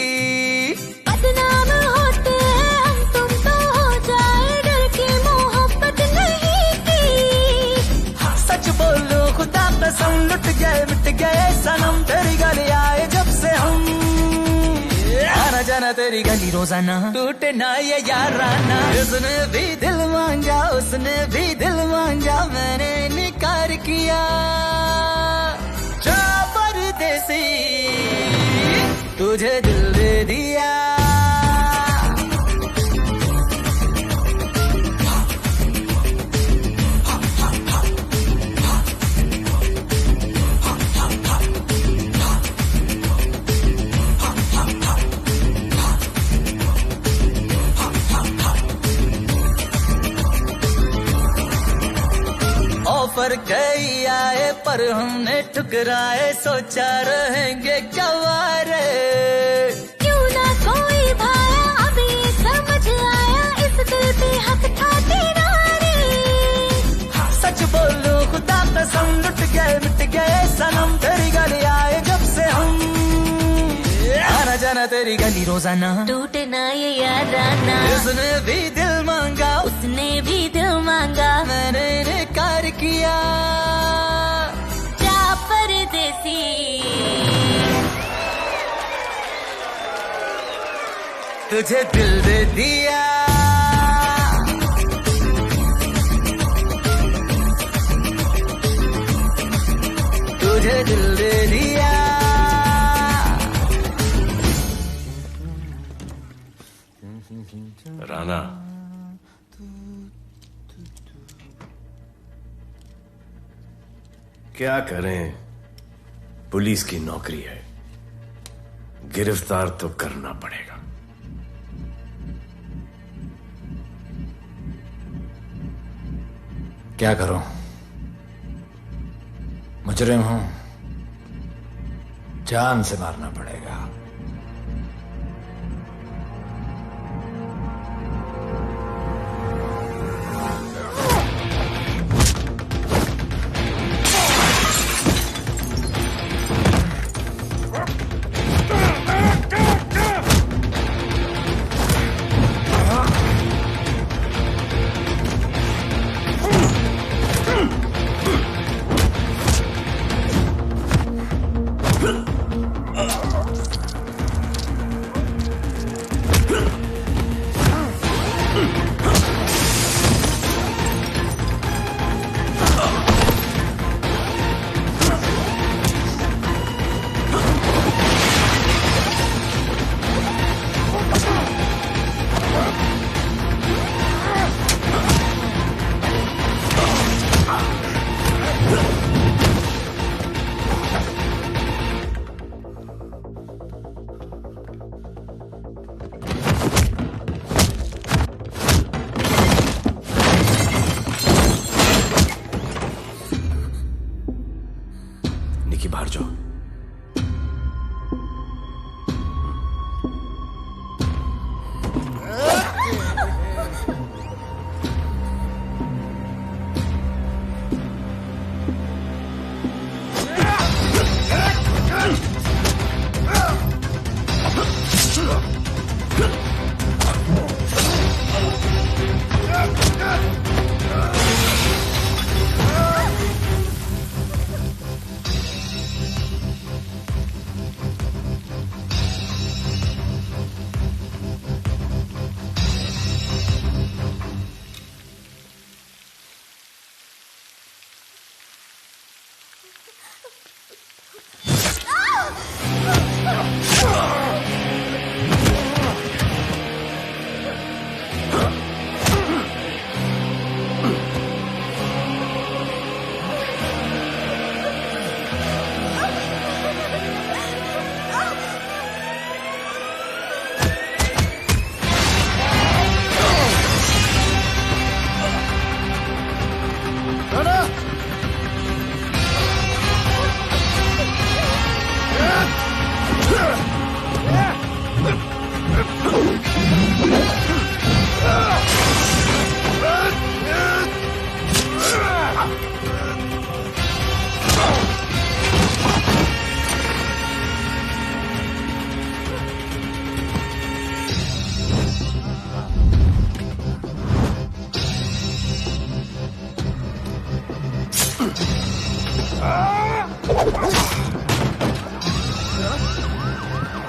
बदनाम होते हैं हम, तुम तो हो जाए डर की मोहब्बत नहीं की। सच बोलो खुदा कसम, लुट गए मिट गए सनम, तेरी गली आए जब से हम। आना जाना तेरा तेरी गली रोजाना, टूटे ना ये याराना। उसने भी दिल मांगा, उसने भी दिल मांगा, मैंने इनकार किया। जा परदेसी, तुझे दिल दे दिया। ऑफर कई आए पर हमने ठुकराए, सोचा रहेंगे क्या वारे। क्यों ना कोई भाया, अब ये समझ आया, इस दिल पे हक था तेरा रे। सच बोलो खुदा कसम, लुट गए मिट गए सनम, तेरी गली आए जब से हम। आना जाना तेरी गली रोजाना, टूटे ना ये याराना। उसने भी दिल मांगा, उसने भी दिल मांगा, मैंने इनकार किया। जा परदेसी, तुझे दिल दे दिया। तुझे दिल दे दिया। राना, क्या करें, पुलिस की नौकरी है, गिरफ्तार तो करना पड़ेगा। क्या करूं, मुजरिम हूं, जान से मारना पड़ेगा। निकी बाहर जाओ।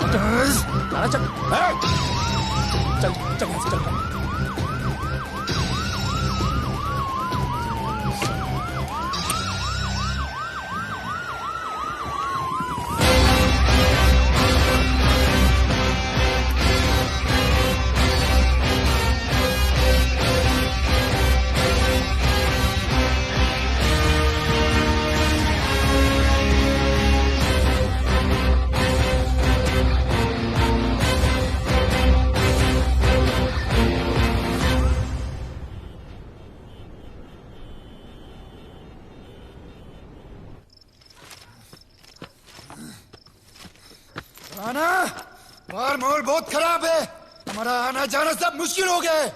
चल चल चल चल चल आना बाहर माहौल बहुत खराब है। हमारा आना जाना सब मुश्किल हो गया है।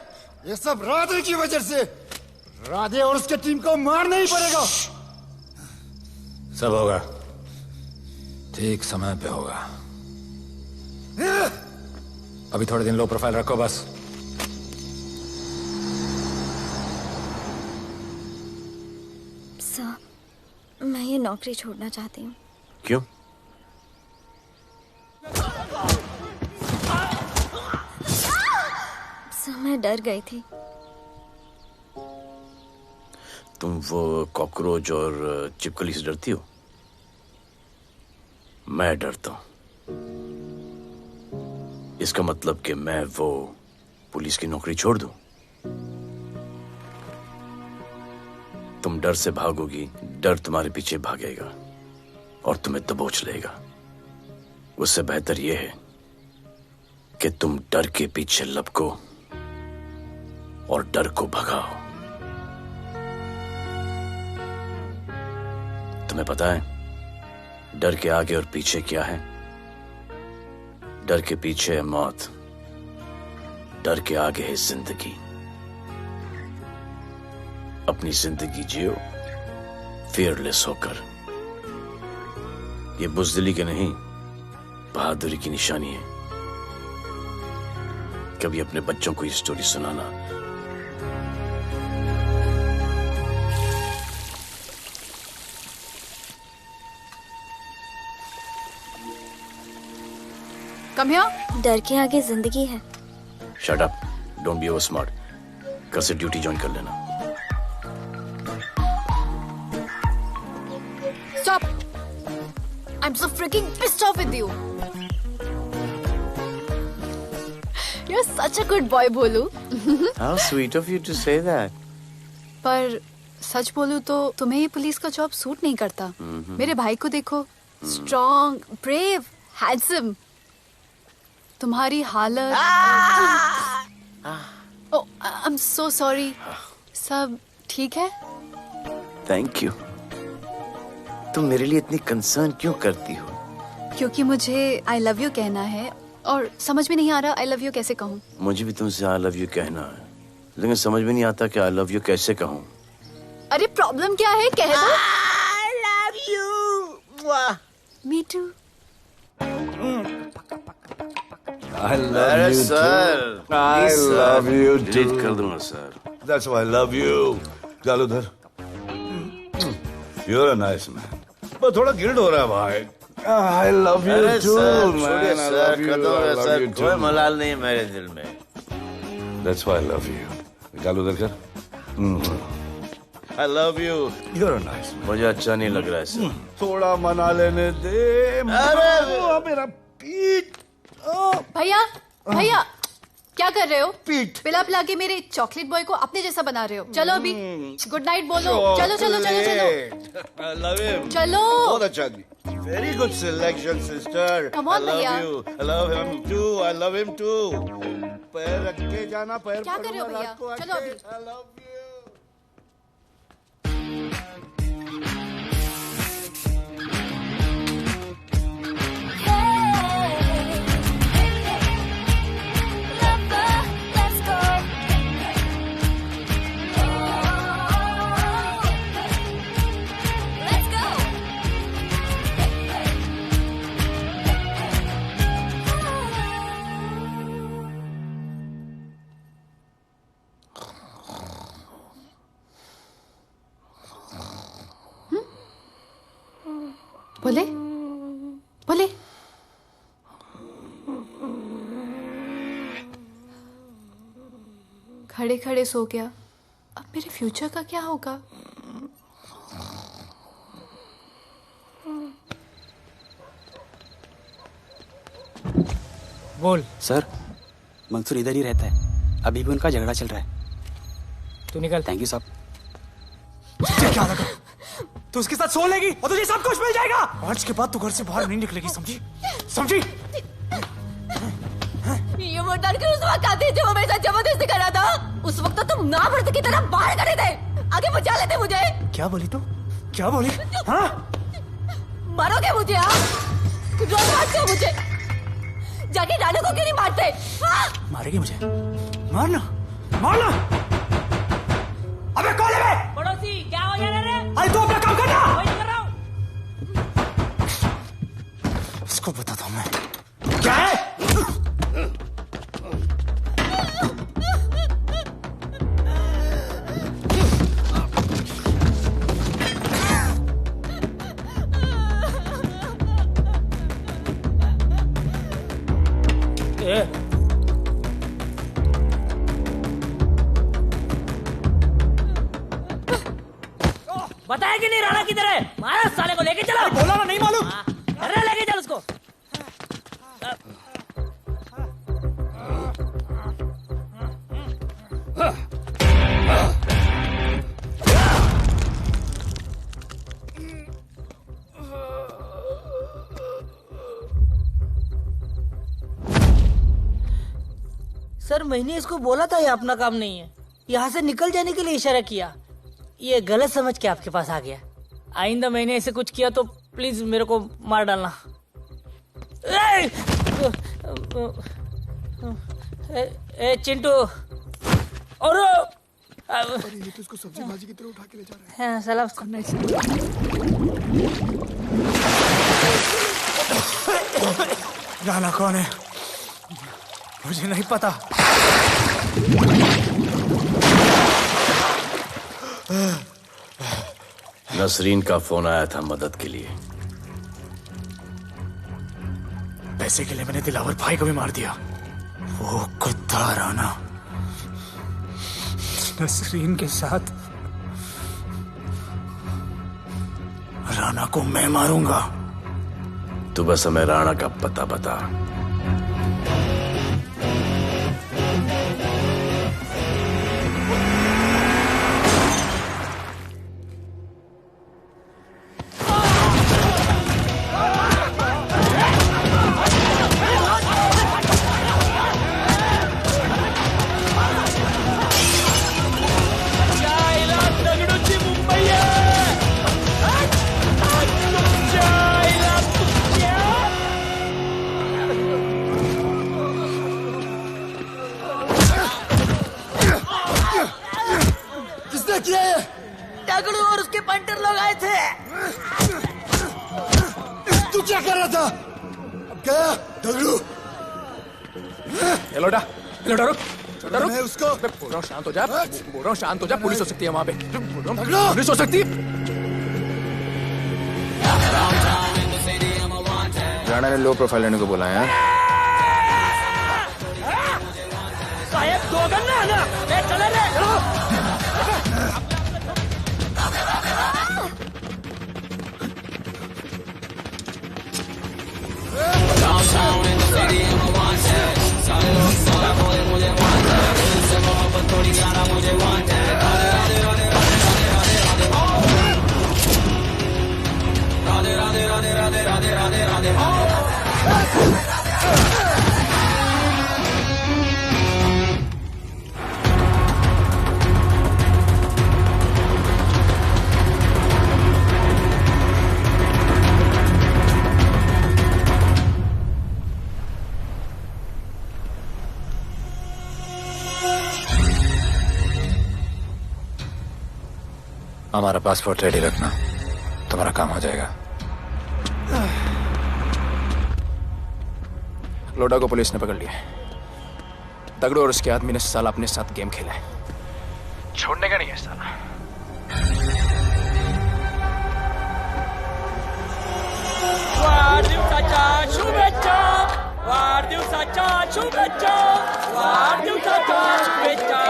ये सब राधे की वजह से। राधे और उसके टीम को मारना ही पड़ेगा। सब होगा, ठीक समय पे होगा। अभी थोड़े दिन लो प्रोफाइल रखो बस। सर, मैं ये नौकरी छोड़ना चाहती हूँ। क्यों? सर, मैं डर गई थी। तुम वो कॉकरोच और चिपकली से डरती हो? मैं डरता हूं। इसका मतलब कि मैं वो पुलिस की नौकरी छोड़ दूं? तुम डर से भागोगी, डर तुम्हारे पीछे भागेगा और तुम्हें दबोच लेगा। उससे बेहतर यह है कि तुम डर के पीछे लपको और डर को भगाओ। तुम्हें पता है डर के आगे और पीछे क्या है? डर के पीछे है मौत, डर के आगे है जिंदगी। अपनी जिंदगी जियो फियरलेस होकर। ये बुज़दिली के नहीं, बहादुरी की निशानी है। कभी अपने बच्चों को ये स्टोरी सुनाना। Come here. डर के आगे जिंदगी है। Shut up, don't be over smart. कल से ड्यूटी ज्वाइन कर लेना। Stop! I'm so freaking pissed off with you. You're such a good boy, बोलू। How sweet of you to say that. पर सच बोलूं तो तुम्हें ये पुलिस का जॉब सूट नहीं करता। मेरे भाई को देखो, स्ट्रॉन्ग, ब्रेव, हैंडसम। तुम्हारी हालत। ओह, आई एम सो सॉरी। सब ठीक है? Thank you. तुम मेरे लिए इतनी कंसर्न क्यों करती हो? क्योंकि मुझे आई लव यू कहना है और समझ में नहीं आ रहा आई लव यू कैसे कहूँ। मुझे भी तुमसे आई लव यू कहना है, लेकिन समझ में नहीं आता कि आई लव यू कैसे कहूँ। अरे प्रॉब्लम क्या है, कह दो। I love you. Me too. I love अरे you sir, too. I love you too. Delete कर दूंगा sir. That's why I love you. चल उधर। You're a nice man. पर थोड़ा गिल्ड हो रहा है भाई। I love you अरे too, सर, man. छोड़िए I sir, love you. Kadam I है love सर, you कोई too. मलाल नहीं है मेरे दिल में। That's why I love you. निकाल उधर कर। I love you. You're a nice man. मुझे अच्छा नहीं लग रहा है सर। थोड़ा मना लेने दे। अरे मेरा पीठ। भैया, भैया, क्या कर रहे हो? पिला पिला के मेरे चॉकलेट बॉय को अपने जैसा बना रहे हो। चलो अभी गुड नाइट बोलो। चलो चलो चलो चलो। I love him. चलो। बहुत अच्छा आदमी। Very good selection, sister. Come on, I love भैया। you. I love him too. I love him too. पैर रख के जाना, पैर क्या कर रहे हो पकड़ना, भैया? रात को चलो आके। अभी। I love you. बोले बोले खड़े खड़े सो गया, अब मेरे फ्यूचर का क्या होगा? बोल। सर, मंसूर इधर ही रहता है, अभी भी उनका झगड़ा चल रहा है। तू निकल। थैंक यू साहब। क्या लगा? तू उसके साथ सो लेगी और तुझे सब कुछ मिल जाएगा। आज के बाद तू घर से बाहर नहीं निकलेगी, समझी? समझी? ये वो डर के उस वक्त आते जो वो मेरे साथ जबरदस्ती कर रहा था, उस वक्त तो तुम ना मर्द की तरह बाहर खड़े थे, आगे बचा लेते मुझे। क्या बोली तू? क्या बोली? हाँ? मारोगे मुझे? रोज मारते हो मुझे, जाके रानू को क्यों नहीं मारते? हाँ? मारेगी मुझे? मारना, मारना। अबे कौन है बे? पड़ोसी, क्या हो जा रहा है? अरे तू अपना काम करना। वही तो कर रहा हूँ। इसको बताता हूँ मैं। क्या है? बताया कि नहीं राणा किधर है? मारा साले को, लेके चलो। बोला ना, नहीं मालूम। अरे लेके चल उसको। सर, मैंने इसको बोला था ये अपना काम नहीं है, यहाँ से निकल जाने के लिए इशारा किया, ये गलत समझ के आपके पास आ गया। आइंदा मैंने ऐसे कुछ किया तो प्लीज मेरे को मार डालना। ए चिंटू, और ये तो इसको सब्जी भाजी की तरह उठा के ले जा रहा है। हाँ, सलाम करना राणा कौन है मुझे नहीं पता। नसरीन का फोन आया था मदद के लिए। पैसे के लिए मैंने दिलावर भाई को भी मार दिया। वो कुत्ता राणा नसरीन के साथ, राणा को मैं मारूंगा। तू बस हमें राणा का पता बता। दगड़ू और उसके पंटर लोग आए थे। तू क्या कर रहा था? गया दगड़ू। लोटा लोटा रुक रुक। मैं उसको बोल रहा हूँ शांत हो जा, बोल रहा हूँ शांत हो जा। पुलिस हो सकती है वहाँ पे, दगड़ू। पुलिस हो सकती है। राणा ने लो प्रोफाइल लेने को बोला है। साहब दो गन्ना है ना, ले चले रे। हमारा पासपोर्ट रेडी रखना, तुम्हारा काम हो जाएगा। लोटा को पुलिस ने पकड़ लिया। दगड़ू और उसके आदमी ने साला अपने साथ गेम खेला है, छोड़ने का नहीं है साला। वाढदिवसाच्या शुभेच्छा, वाढदिवसाच्या शुभेच्छा, वाढदिवसाच्या शुभेच्छा।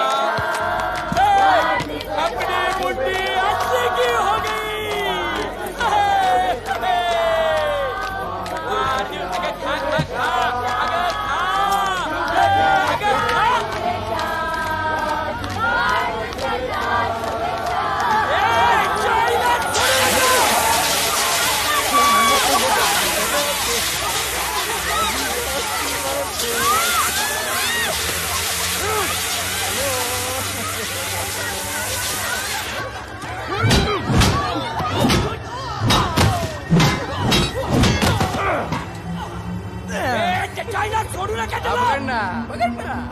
लेके चलो।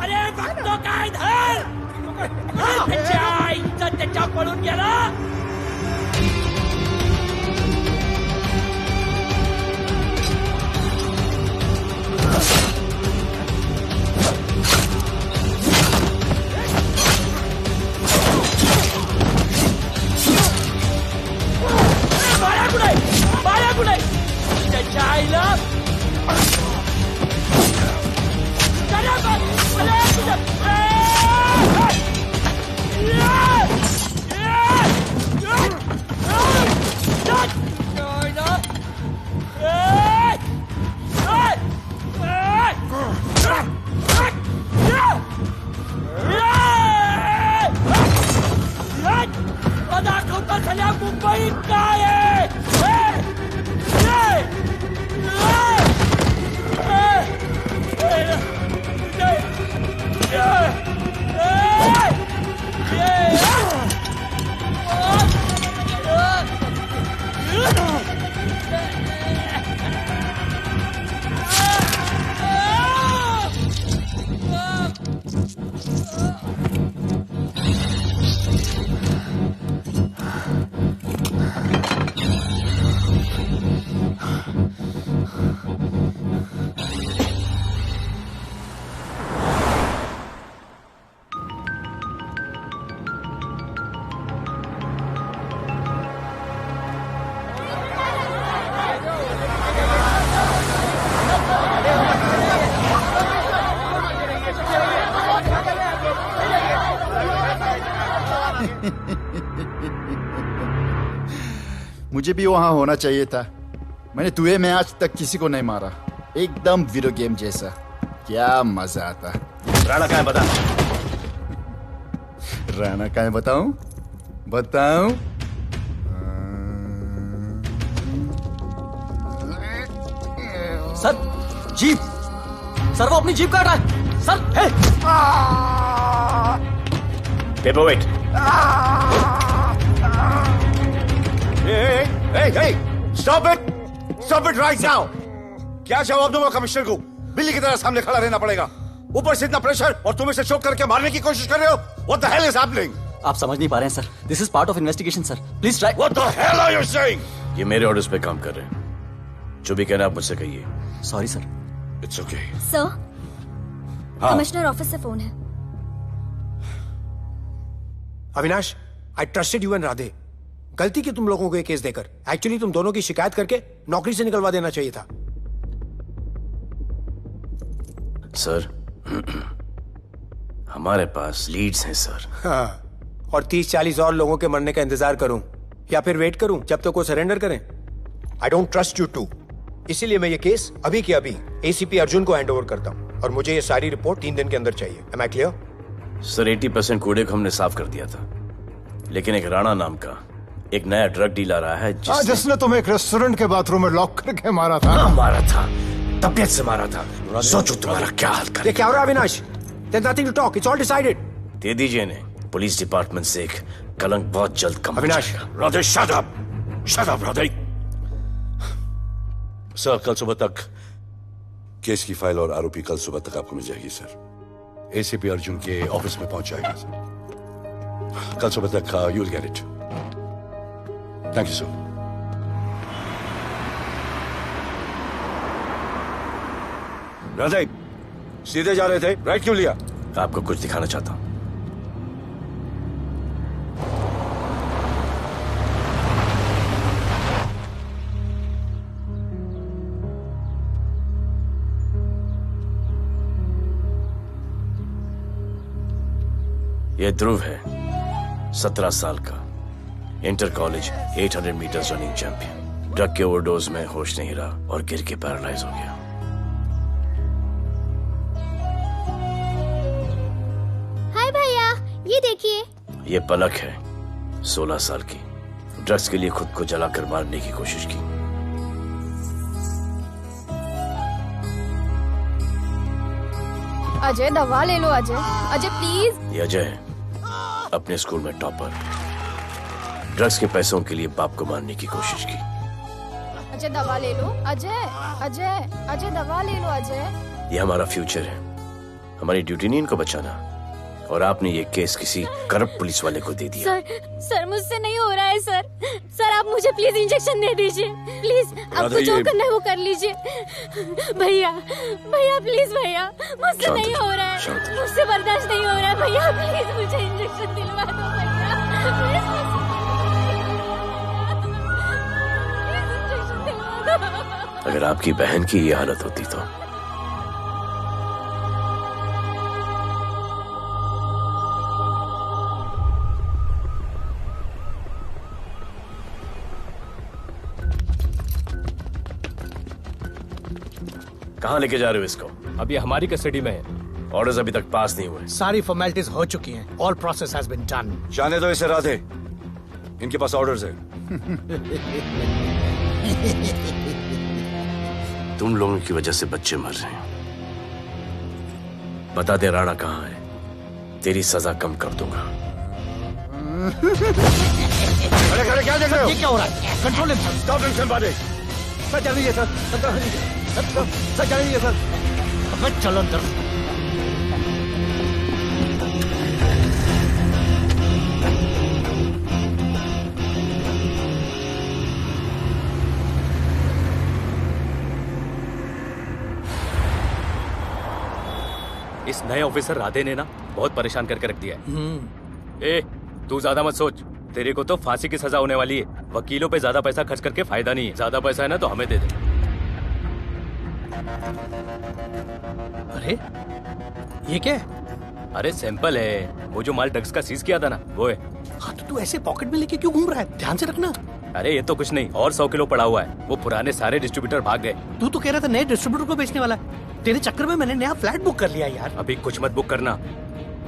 अरे भक्तों का इधर पिछा पळून गेला। बाया कुठे त्याच्या आईला दाखवता सगळ्या मुंबईत काय आहे। मुझे भी वहां होना चाहिए था। मैंने तुए में आज तक किसी को नहीं मारा। एकदम वीडियो गेम जैसा। क्या मजा आता। राणा कहाँ है बता। राणा कहाँ है बताऊं? बताऊं? सर जीप, सर वो अपनी जीप काट रहा है sir. Hey paperweight. Hey, stop it right now! क्या जवाब दूंगा कमिश्नर को? बिल्ली की तरह सामने खड़ा रहना पड़ेगा। ऊपर से इतना प्रेशर और तुम इसे चोक करके मारने की कोशिश कर रहे हो। What the hell is happening? आप समझ नहीं पा रहे हैं sir. This is part of investigation sir. Please try. What the hell are you saying? ये मेरे ऑर्डर्स पे काम कर रहे हैं। जो भी कहना आप मुझसे कहिए। Sorry sir. It's okay. Sir, हाँ। कमिश्नर ऑफिस से फोन है। Avinash, I trusted you and Radhe. गलती की तुम लोगों को ये केस देकर। एक्चुअली तुम दोनों की शिकायत करके नौकरी से निकलवा देना चाहिए था। सर, हमारे पास लीड्स हैं सर। हाँ, और 30-40 और लोगों के मरने का इंतजार करूं या फिर वेट करूं जब तक वो सरेंडर करें? I don't trust you too. इसीलिए मैं ये केस अभी के अभी एसीपी अर्जुन को हैंड ओवर करता हूं और मुझे ये सारी रिपोर्ट 3 दिन के अंदर चाहिए। M I clear? सर 80% कूड़े को हमने साफ कर दिया था, लेकिन एक राणा नाम का एक नया ड्रग डीलर आया है जिसने तुम्हें एक रेस्टोरेंट के बाथरूम में लॉक करके मारा था। हाँ, मारा था, तबीयत से मारा था। सोचो तुम्हारा क्या हाल कर। ये क्या हो रहा है Avinash? There's nothing to talk. It's all decided. दे दीजिए इन्हें। पुलिस डिपार्टमेंट से एक कलंक बहुत जल्द कम हो अविनाश, जाएगा। Radhe shut up. Shut up, Radhe. Sir, कल सुबह तक केस की फाइल और आरोपी कल सुबह तक आपको मिल जाएगी सर। एसीपी अर्जुन के ऑफिस में पहुंच जाएगी सर। कल सुबह तक you will get it. Thank you sir. Radhe, सीधे जा रहे थे, राइट क्यों लिया? आपको कुछ दिखाना चाहता हूं। ये ध्रुव है, 17 साल का, inter college 800 metres running champion. Drug के ओवरडोज में होश नहीं रहा और गिर के पैरालाइज हो गया। हाय भैया, ये देखिए। ये पलक है, 16 साल की, ड्रग्स के लिए खुद को जलाकर मारने की कोशिश की। अजय दवा ले लो। अजय, अजय प्लीज। ये अजय है, अपने स्कूल में टॉपर। ड्रग्स के पैसों के लिए बाप को मारने की कोशिश की। अजय दवा ले लो। अजय, अजय, अजय दवा ले लो। अजय ये हमारा फ्यूचर है, हमारी ड्यूटी नहीं इनको बचाना। और आपने ये केस किसी करप्ट पुलिस वाले को दे दिया। सर मुझसे नहीं हो रहा है सर। सर आप मुझे प्लीज इंजेक्शन दे दीजिए प्लीज। आपको जो करना है वो कर लीजिए। भैया भैया प्लीज भैया, मुझसे नहीं हो रहा है, मुझसे बर्दाश्त नहीं हो रहा है भैया, प्लीज मुझे इंजेक्शन दिलवा दो भैया, अगर आपकी बहन की ये हालत होती तो कहाँ लेके जा रहे हो इसको? अभी हमारी कस्टडी में है। ऑर्डर्स अभी तक पास नहीं हुए। सारी फॉर्मेलिटीज हो चुकी हैं। All process has been done. जाने दो इसे राधे, इनके पास ऑर्डर्स है। तुम लोगों की वजह से बच्चे मर रहे हैं। बता दे राणा कहाँ है, तेरी सजा कम कर दूंगा। अरे अरे क्या देख रहे हो? ये क्या हो रहा है? Control sir. स्टॉप टेंशन बादे। सर चल लीजिए सर। सर चल लीजिए सर। अब चलो अंदर। इस नए ऑफिसर राधे ने ना बहुत परेशान करके रख दिया है। ए, तू ज्यादा मत सोच, तेरे को तो फांसी की सजा होने वाली है। वकीलों पे ज्यादा पैसा खर्च करके फायदा नहीं है। ज्यादा पैसा है ना तो हमें दे दे। अरे ये क्या है? अरे सैंपल है, वो जो माल ड्रग्स का सीज किया था ना वो है। हाँ तो तू ऐसे पॉकेट में लेके क्यों घूम रहा है? ध्यान से रखना। अरे ये तो कुछ नहीं, और 100 किलो पड़ा हुआ है। वो पुराने सारे डिस्ट्रीब्यूटर भाग गए। तू तो कह रहा था नए डिस्ट्रीब्यूटर को बेचने वाला है। तेरे चक्कर में मैंने नया फ्लैट बुक कर लिया यार। अभी कुछ मत बुक करना,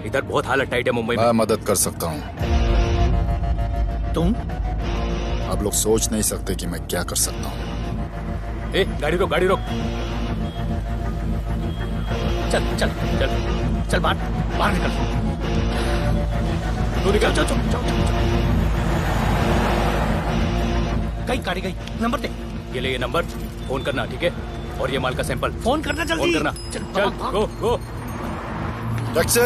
इधर बहुत हालत टाइट है मुंबई में। मैं मदद कर सकता हूँ। तुम? आप लोग सोच नहीं सकते कि मैं क्या कर सकता हूँ। ए, गाड़ी रोक, गाड़ी रोक। चल चल चल चल बाहर निकल। तू निकल। चल चल चल। कहीं गाड़ी गई, नंबर दे। ये ले ये नंबर, फोन करना ठीक है? और ये माल का सैंपल फोन करना जल्दी। फोन करना। चल गो गो। टैक्सी।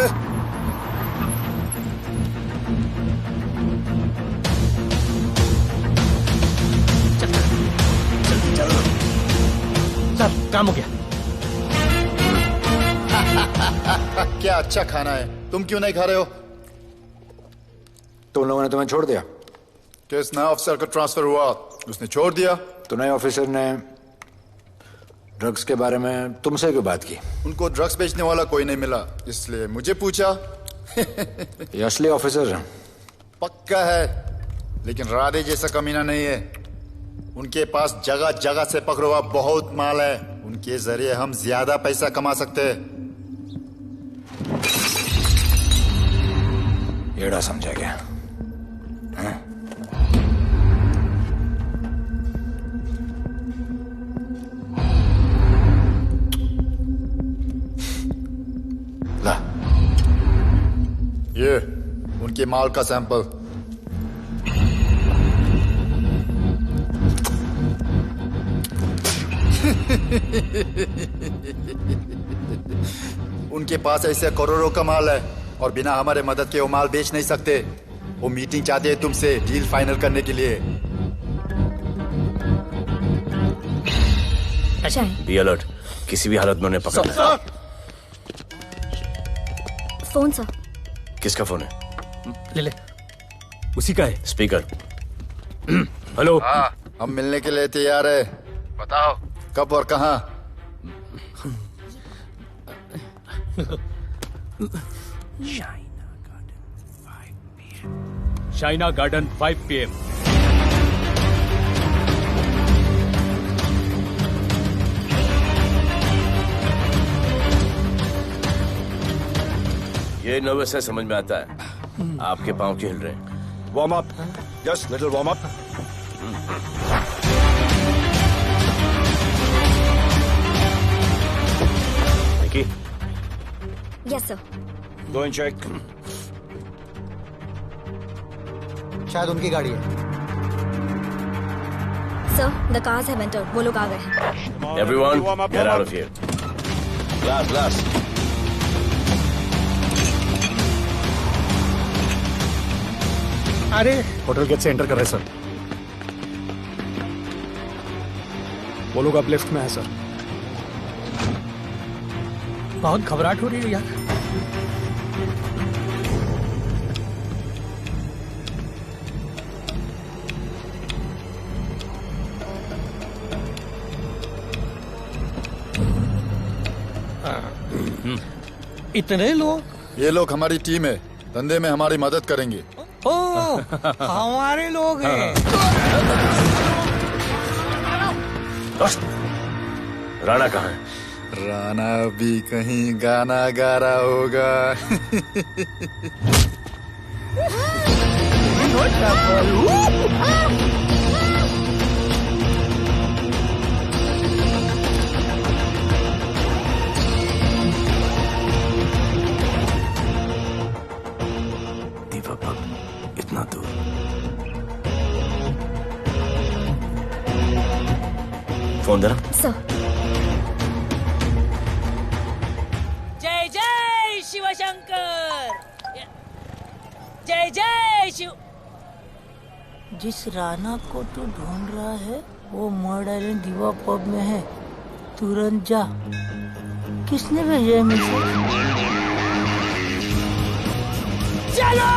सर काम हो गया। क्या अच्छा खाना है, तुम क्यों नहीं खा रहे हो? तुम लोगों ने तुम्हें छोड़ दिया? किस नए ऑफिसर का ट्रांसफर हुआ उसने छोड़ दिया? तो नए ऑफिसर ने ड्रग्स के बारे में तुमसे क्यों बात की? उनको ड्रग्स बेचने वाला कोई नहीं मिला, इसलिए मुझे पूछा। ये असली ऑफिसर है? पक्का है, लेकिन राधे जैसा कमीना नहीं है। उनके पास जगह जगह से पकड़ा हुआ बहुत माल है, उनके जरिए हम ज्यादा पैसा कमा सकते हैं। येड़ा समझा क्या? हाँ? ला, ये उनके माल का सैंपल। उनके पास ऐसे करोड़ों का माल है और बिना हमारे मदद के वो माल बेच नहीं सकते। वो मीटिंग चाहते हैं तुमसे डील फाइनल करने के लिए। बी अलर्ट, किसी भी हालत में उन्हें पकड़ना है। Phone sir. किसका फोन है? ले ले। उसी का है। स्पीकर। हेलो। हाँ, हम मिलने के लिए तैयार है। बताओ कब और कहाँ? Shaina garden 5 PM। ये नर्वस है, समझ में आता है। आपके पाँव क्यों हिल रहे हैं? Warm up, just little warm up. Yes sir. Go and check. शायद उनकी गाड़ी है। Sir the cars have entered. वो लोग आ गए हैं। Everyone, get out of here. Glass glass. अरे होटल गेट से एंटर कर रहे हैं सर। वो लोग अब लेफ्ट में है सर। बहुत घबराहट हो रही है यार। इतने लोग? ये लोग हमारी टीम है, धंधे में हमारी मदद करेंगे। ओ, हमारे लोग हैं। राणा कहाँ है? राणा भी कहीं गाना गा रहा होगा। इतना दूर। फोन देना। सर। जय जय शिव शंकर। जय जय शिव। जिस राणा को तू ढूंढ रहा है वो मर्डर इन दीवा पब में है, तुरंत जा। किसने भेजा है मैसेज? चलो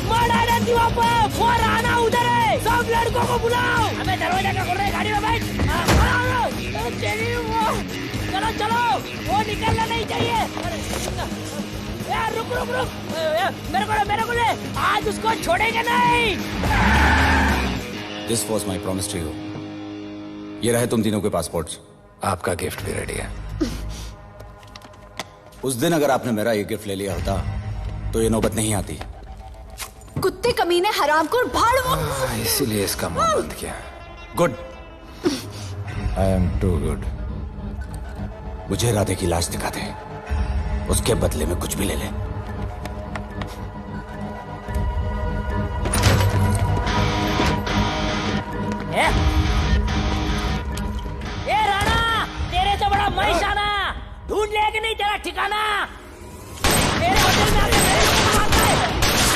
मर्डर इन दीवा पब, वो राणा उधर है, सब लड़कों को बुलाओ। हमें दरवाजा क्या खोल रहे, गाड़ी में बैठ। चलो चलो, वो निकलना नहीं चाहिए। यार रुक रुक रुक, मेरे को ले, आज उसको छोड़ेंगे नहीं। This was my promise to you. ये रहे तुम तीनों के पासपोर्ट्स। आपका गिफ्ट भी रेडी है। उस दिन अगर आपने मेरा ये गिफ्ट ले लिया होता तो ये नौबत नहीं आती। कुत्ते कमीने हरामखोर भाड़। इसीलिए इसका मुंह बंद किया। Good. I am too good. मुझे राधे की लाश दिखा दे, उसके बदले में कुछ भी ले ले। ए राणा, तेरे तो बड़ा महिषाना, ढूंढ लिया कि नहीं तेरा ठिकाना? मेरे होटल में आके मेरे को मारता है,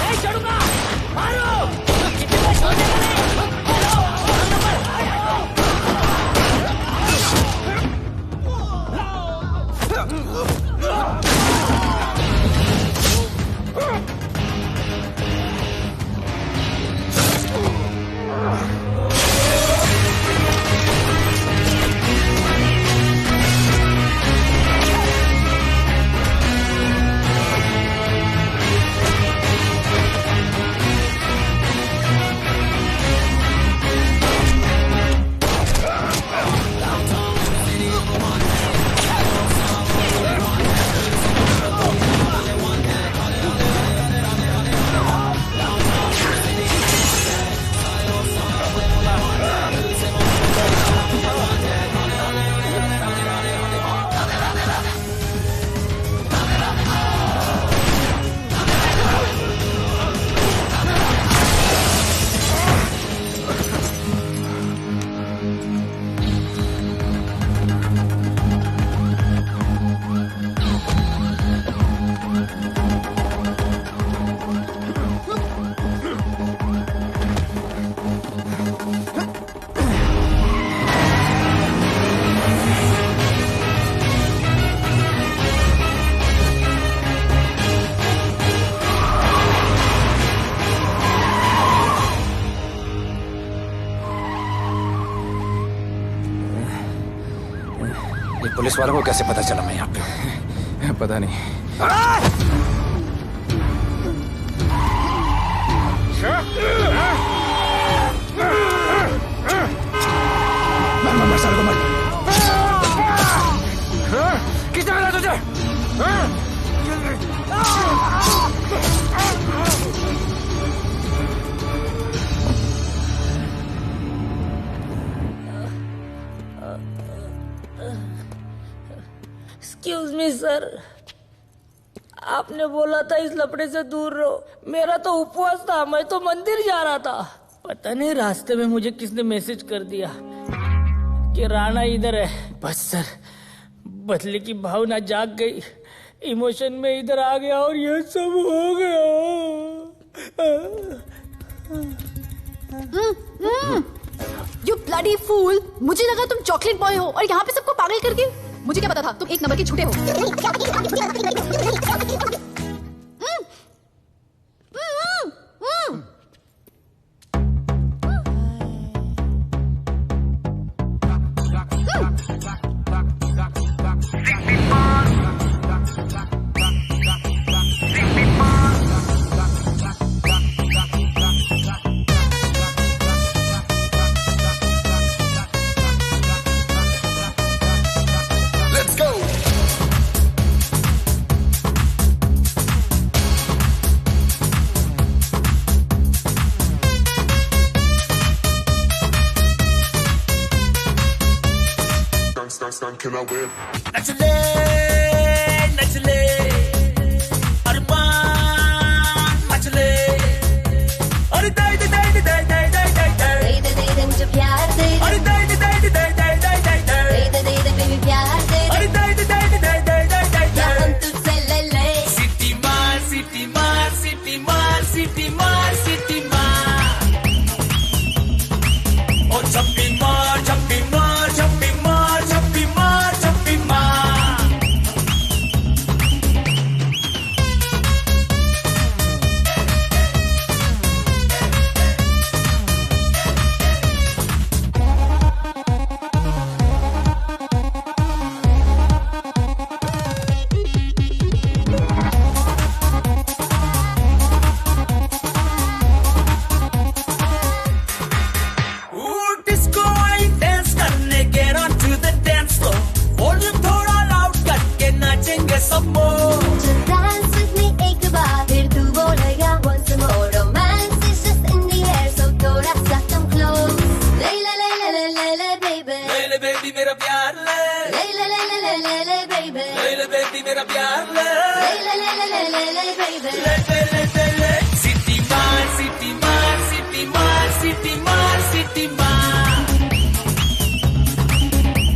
नहीं छोड़ूंगा, मारो। किसी को छोड़ने का नहीं। पुलिस वालों को कैसे पता चला मैं यहाँ पे? पता नहीं। मर साले को मर। किसने मिला तुझे? एक्सक्यूज मी सर, आपने बोला था इस लफड़े से दूर रहो। मेरा तो उपवास था, मैं तो मंदिर जा रहा था। पता नहीं रास्ते में मुझे किसने मैसेज कर दिया कि राणा इधर है। बस सर, बदले की भावना जाग गई, इमोशन में इधर आ गया और ये सब हो गया। You bloody fool! मुझे लगा तुम चॉकलेट बॉय हो और यहाँ पे सबको पागल करके। मुझे क्या पता था तुम एक नंबर के झूठे हो। Can I win? नचले नचले अरमान मचले अरे दाई दाई दाई दाई दाई दाई दाई दाई दे दे मुझे प्यार दे अरे दाई दाई दाई दाई दाई दाई दाई दाई दे बेबी प्यार दे अरे दाई दाई दाई दाई दाई दाई दाई क्या हम तुझसे ले ले सिटी मार सिटी मार सिटी मार सिटी मार सिटी मार ओ छप्पी मार छप्पी मार छप्पी मार छप्पी मार छप्पी मार डिस्को आई डांस करने get on to the dance floor volume थोड़ा लाउड करके नाचेंगे सब मोर Dance with me एक बार फिर तू बोलेगा once more romance is just in the air so थोड़ा सा come close ले ले ले ले ले ले ले baby ले ले बेबी मेरा प्यार ले ले ले ले ले ले ले ले baby ले ले बेबी मेरा प्यार ले ले ले ले ले ले ले ले baby ले ले ले ले ले सिटी मार सिटी मार सिटी मार सिटी मार सिटी मार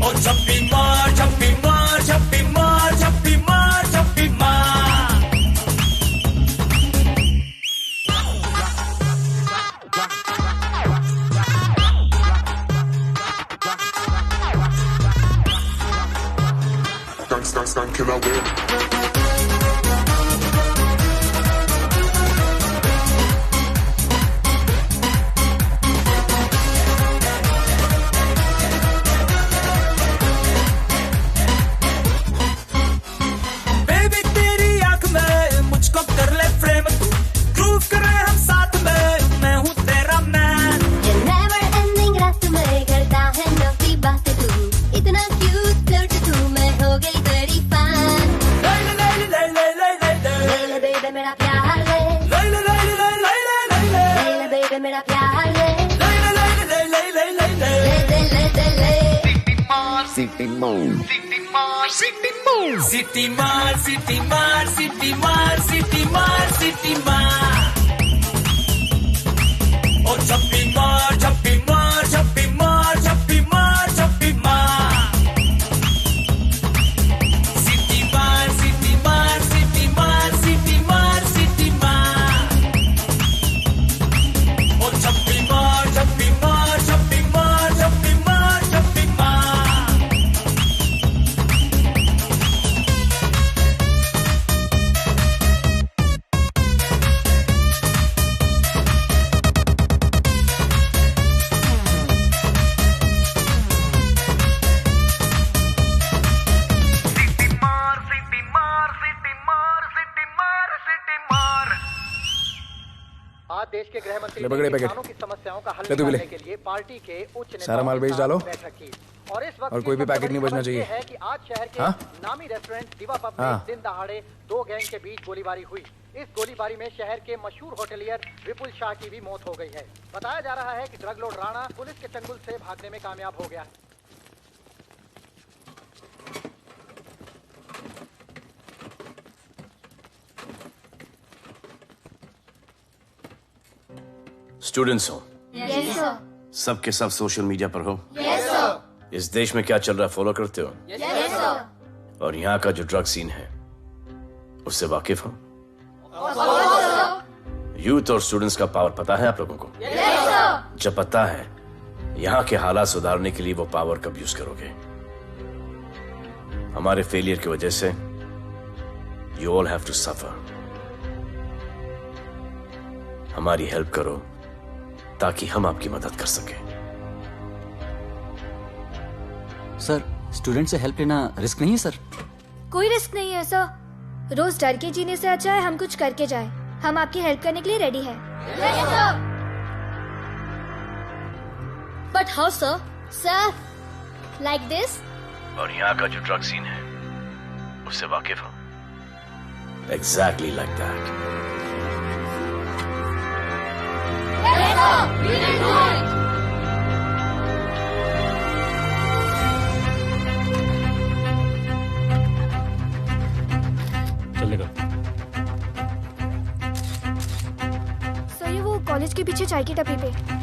ओ छप्पी मार छप्पी मार छप्पी मार छप्पी मार छप्पी मार Can I win? बेबी तेरी आंख में मुझको कर ले फ्रेम तू ग्रूव करे हम साथ में मैं हूँ तेरा मैन ये never ending रात में करता है नौकी बातें तू इतना cute फ्लर्ट तू मैं हो गई तेरी fan ले ले ले ले ले ले ले ले ले ले baby मेरा प्यार ले ले ले ले ले ले ले ले ले ले ले baby मेरा प्यार ले ले ले ले ले ले ले ले ले ले ले ले ले सिटी मार सिटी मार सिटी मार सिटी मार सिटी मार सिटी मार ओ छप्पी मार छप्पी मार छप्पी मार छप्पी मार छप्पी मार सिटी मार सिटी मार सिटी मार सिटी मार सिटी मार ओ छप्पी मार छप्पी मार छप्पी मार छप्पी मार छप्पी मार आज देश के गृह मंत्री ले पकड़े ने पैकेट। किसानों की समस्याओं का हल ले तू भी ले। निकालने के लिए पार्टी के उच्च नेताओं सारा माल के बेच साथ डालो। बैठक की। और इस वक्त और कोई भी पैकेट नहीं बचना चाहिए। है कि आज शहर के हाँ? नामी रेस्टोरेंट दिवा पब में हाँ। दिन दहाड़े दो गैंग के बीच गोलीबारी हुई। इस गोलीबारी में शहर के मशहूर होटलियर विपुल शाह की भी मौत हो गई है। बताया जा रहा है कि ड्रग लॉर्ड राणा पुलिस के चंगुल से भागने में कामयाब हो गया। स्टूडेंट्स हो Yes, sir. सब के सब सोशल मीडिया पर हो Yes, sir. इस देश में क्या चल रहा है फॉलो करते हो Yes, sir. और यहाँ का जो ड्रग सीन है उससे वाकिफ हो? यूथ और स्टूडेंट्स का पावर पता है आप लोगों को? जब पता है, यहाँ के हालात सुधारने के लिए वो पावर कब यूज करोगे? हमारे फेलियर की वजह से you all have to suffer. हमारी हेल्प करो ताकि हम आपकी मदद कर सकें। सर, स्टूडेंट से हेल्प लेना रिस्क नहीं है सर? कोई रिस्क नहीं है सर। रोज डर के जीने से अच्छा है हम कुछ करके जाए। हम आपकी हेल्प करने के लिए रेडी है। But how sir? Sir, like this? और यहाँ का जो ड्रग सीन है उससे वाकिफ हो? Exactly like that. चलेगा। सर, ये वो कॉलेज के पीछे चाय की टपरी पे।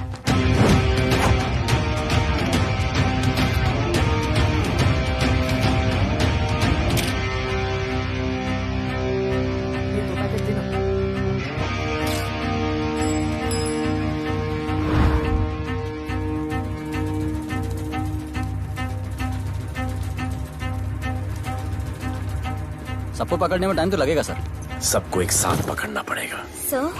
सबको पकड़ने में टाइम तो लगेगा सर। सबको एक साथ पकड़ना पड़ेगा। सर,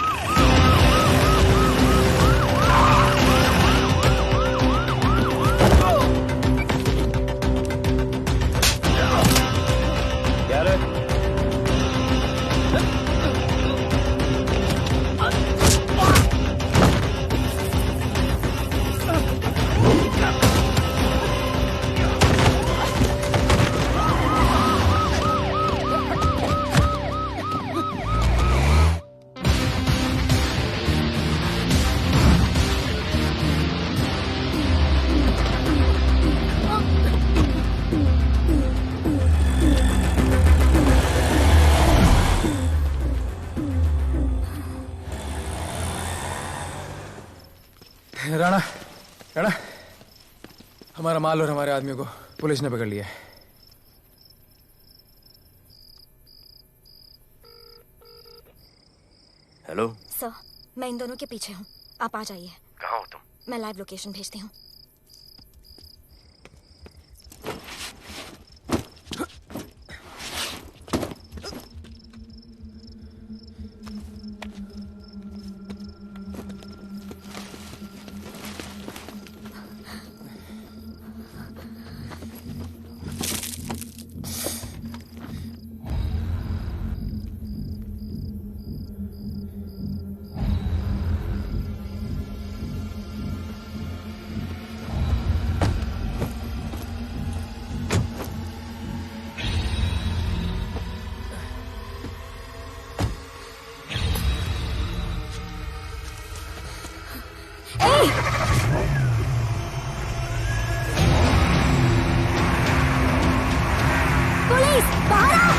राणा, राणा, हमारा माल और हमारे आदमियों को पुलिस ने पकड़ लिया है। हेलो सर, मैं इन दोनों के पीछे हूँ। आप आ जाइए। कहाँ हो तुम? मैं लाइव लोकेशन भेजती हूँ। पुलिस, बाहर आओ!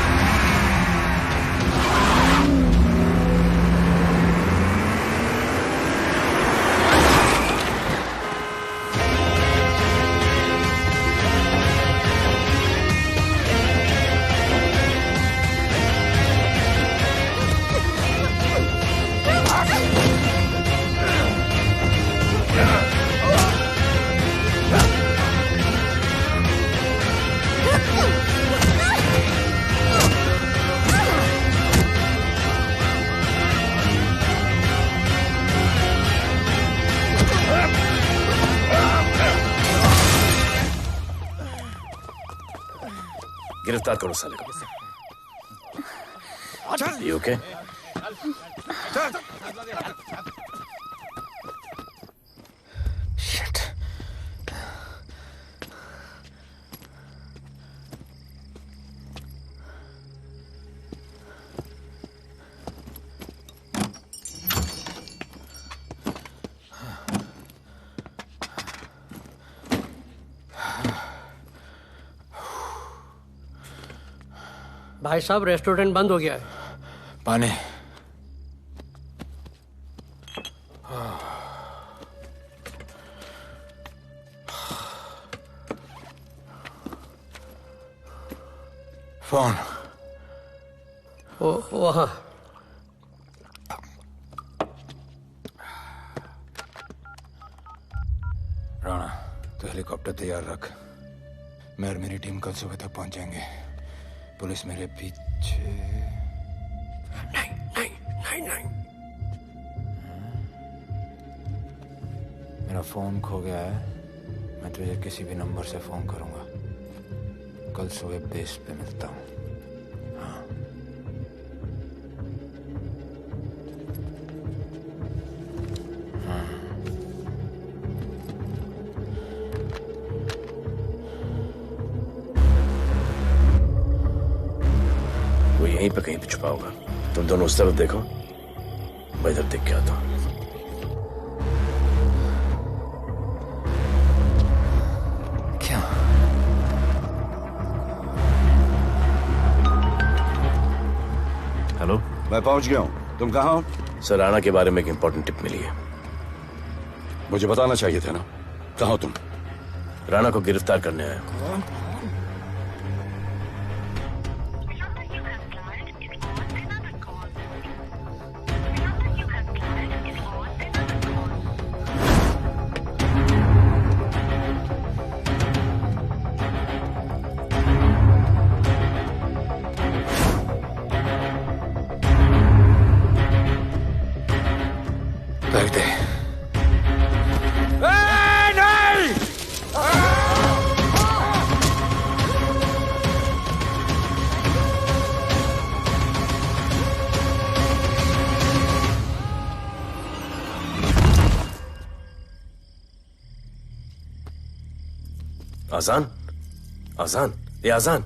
गिरफ्तार करो साले को। You okay? Shit. भाई साहब, रेस्टोरेंट बंद हो गया है। पानी। फोन वहाँ राणा तो हेलीकॉप्टर तैयार रख। मैं और मेरी टीम कल सुबह तक पहुंच जाएंगे। पुलिस मेरे पीछे नहीं। मेरा फोन खो गया है। मैं तुझे किसी भी नंबर से फोन करूंगा। कल सुबह बेस पे मिलता हूँ। हाँ। वो यहीं पे कहीं पे छुपा होगा। तुम दोनों उस तरफ देखो, मैं इधर देख के आता हूँ। हेलो, मैं पहुंच गया हूं। तुम कहाँ हो? सर, राणा के बारे में एक इंपॉर्टेंट टिप मिली है। मुझे बताना चाहिए था ना। कहाँ हो तुम? राणा को गिरफ्तार करने आया हूं। बैठ दे। आजान, आजान, ये आजान।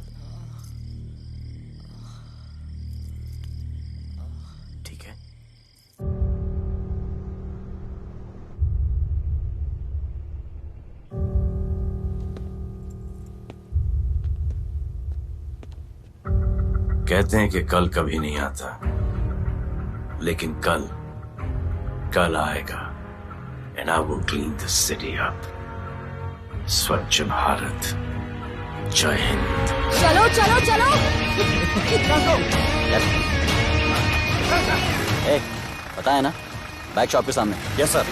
ठीक है। कहते हैं कि कल कभी नहीं आता, लेकिन कल आएगा। And I will clean the city up. स्वच्छ भारत। जय हिंद। चलो चलो चलो। पता है ना, बैक शॉप के सामने। Yes sir.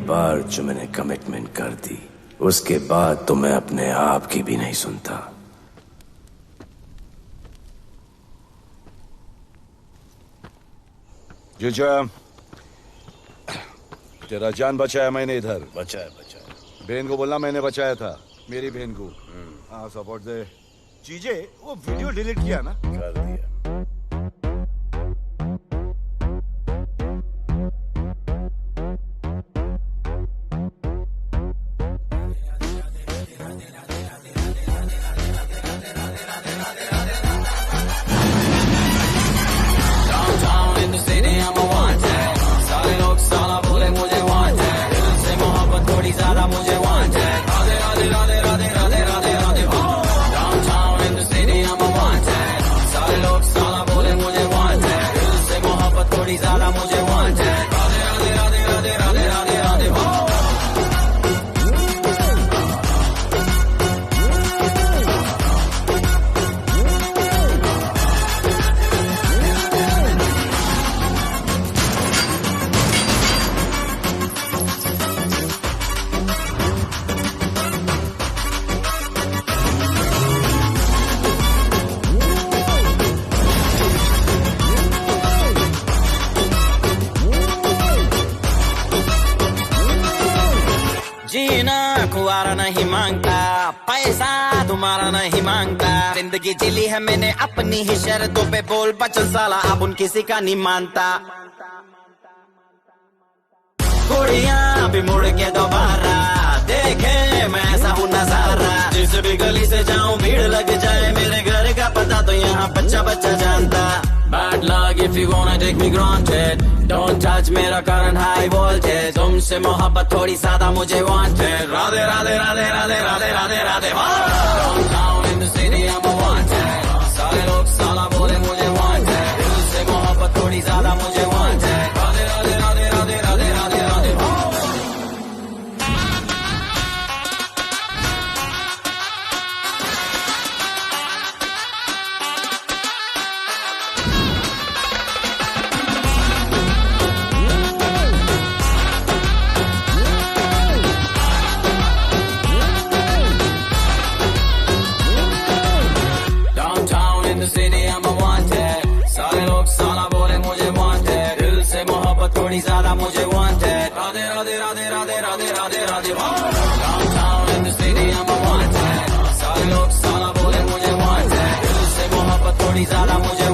बार जो मैंने कमिटमेंट कर दी, उसके बाद तो मैं अपने आप की भी नहीं सुनता। जीजा, तेरा जान बचाया मैंने इधर। बचाया। बहन को बोलना मैंने बचाया था, मेरी बहन को। हाँ, सपोर्ट दे। चीजे वो वीडियो डिलीट किया ना? कर दिया। नहीं मांगता, पैसा तुम्हारा नहीं मांगता, जिंदगी जिली है मैंने अपनी ही शर्तों पे, बोल बचन साला अब उन किसी का नहीं मानता। कुड़ियां भी मुड़ के दोबारा देखे मैं ऐसा हूँ नजारा, जिस भी गली से जाऊं भीड़ लग जाए, मेरे घर का पता तो यहाँ बच्चा बच्चा जानता। Bad luck if you wanna take me granted, don't touch मेरा current high voltage, तुमसे मोहब्बत थोड़ी ज्यादा मुझे wanted, Radhe Radhe Radhe Radhe Radhe Radhe Radhe. Downtown in the city I'm a wanted, सारे लोग साला बोले मुझे wanted, दिल से मोहब्बत थोड़ी ज्यादा मुझे wanted, राधे राधे राधे राधे राधे राधे राधे। थोड़ी ज्यादा मुझे wanted, Radhe Radhe Radhe Radhe Radhe Radhe Radhe. Downtown in the city I'm a wanted, सारे लोग साला बोले मुझे wanted, दिल से मोहब्बत थोड़ी ज्यादा मुझे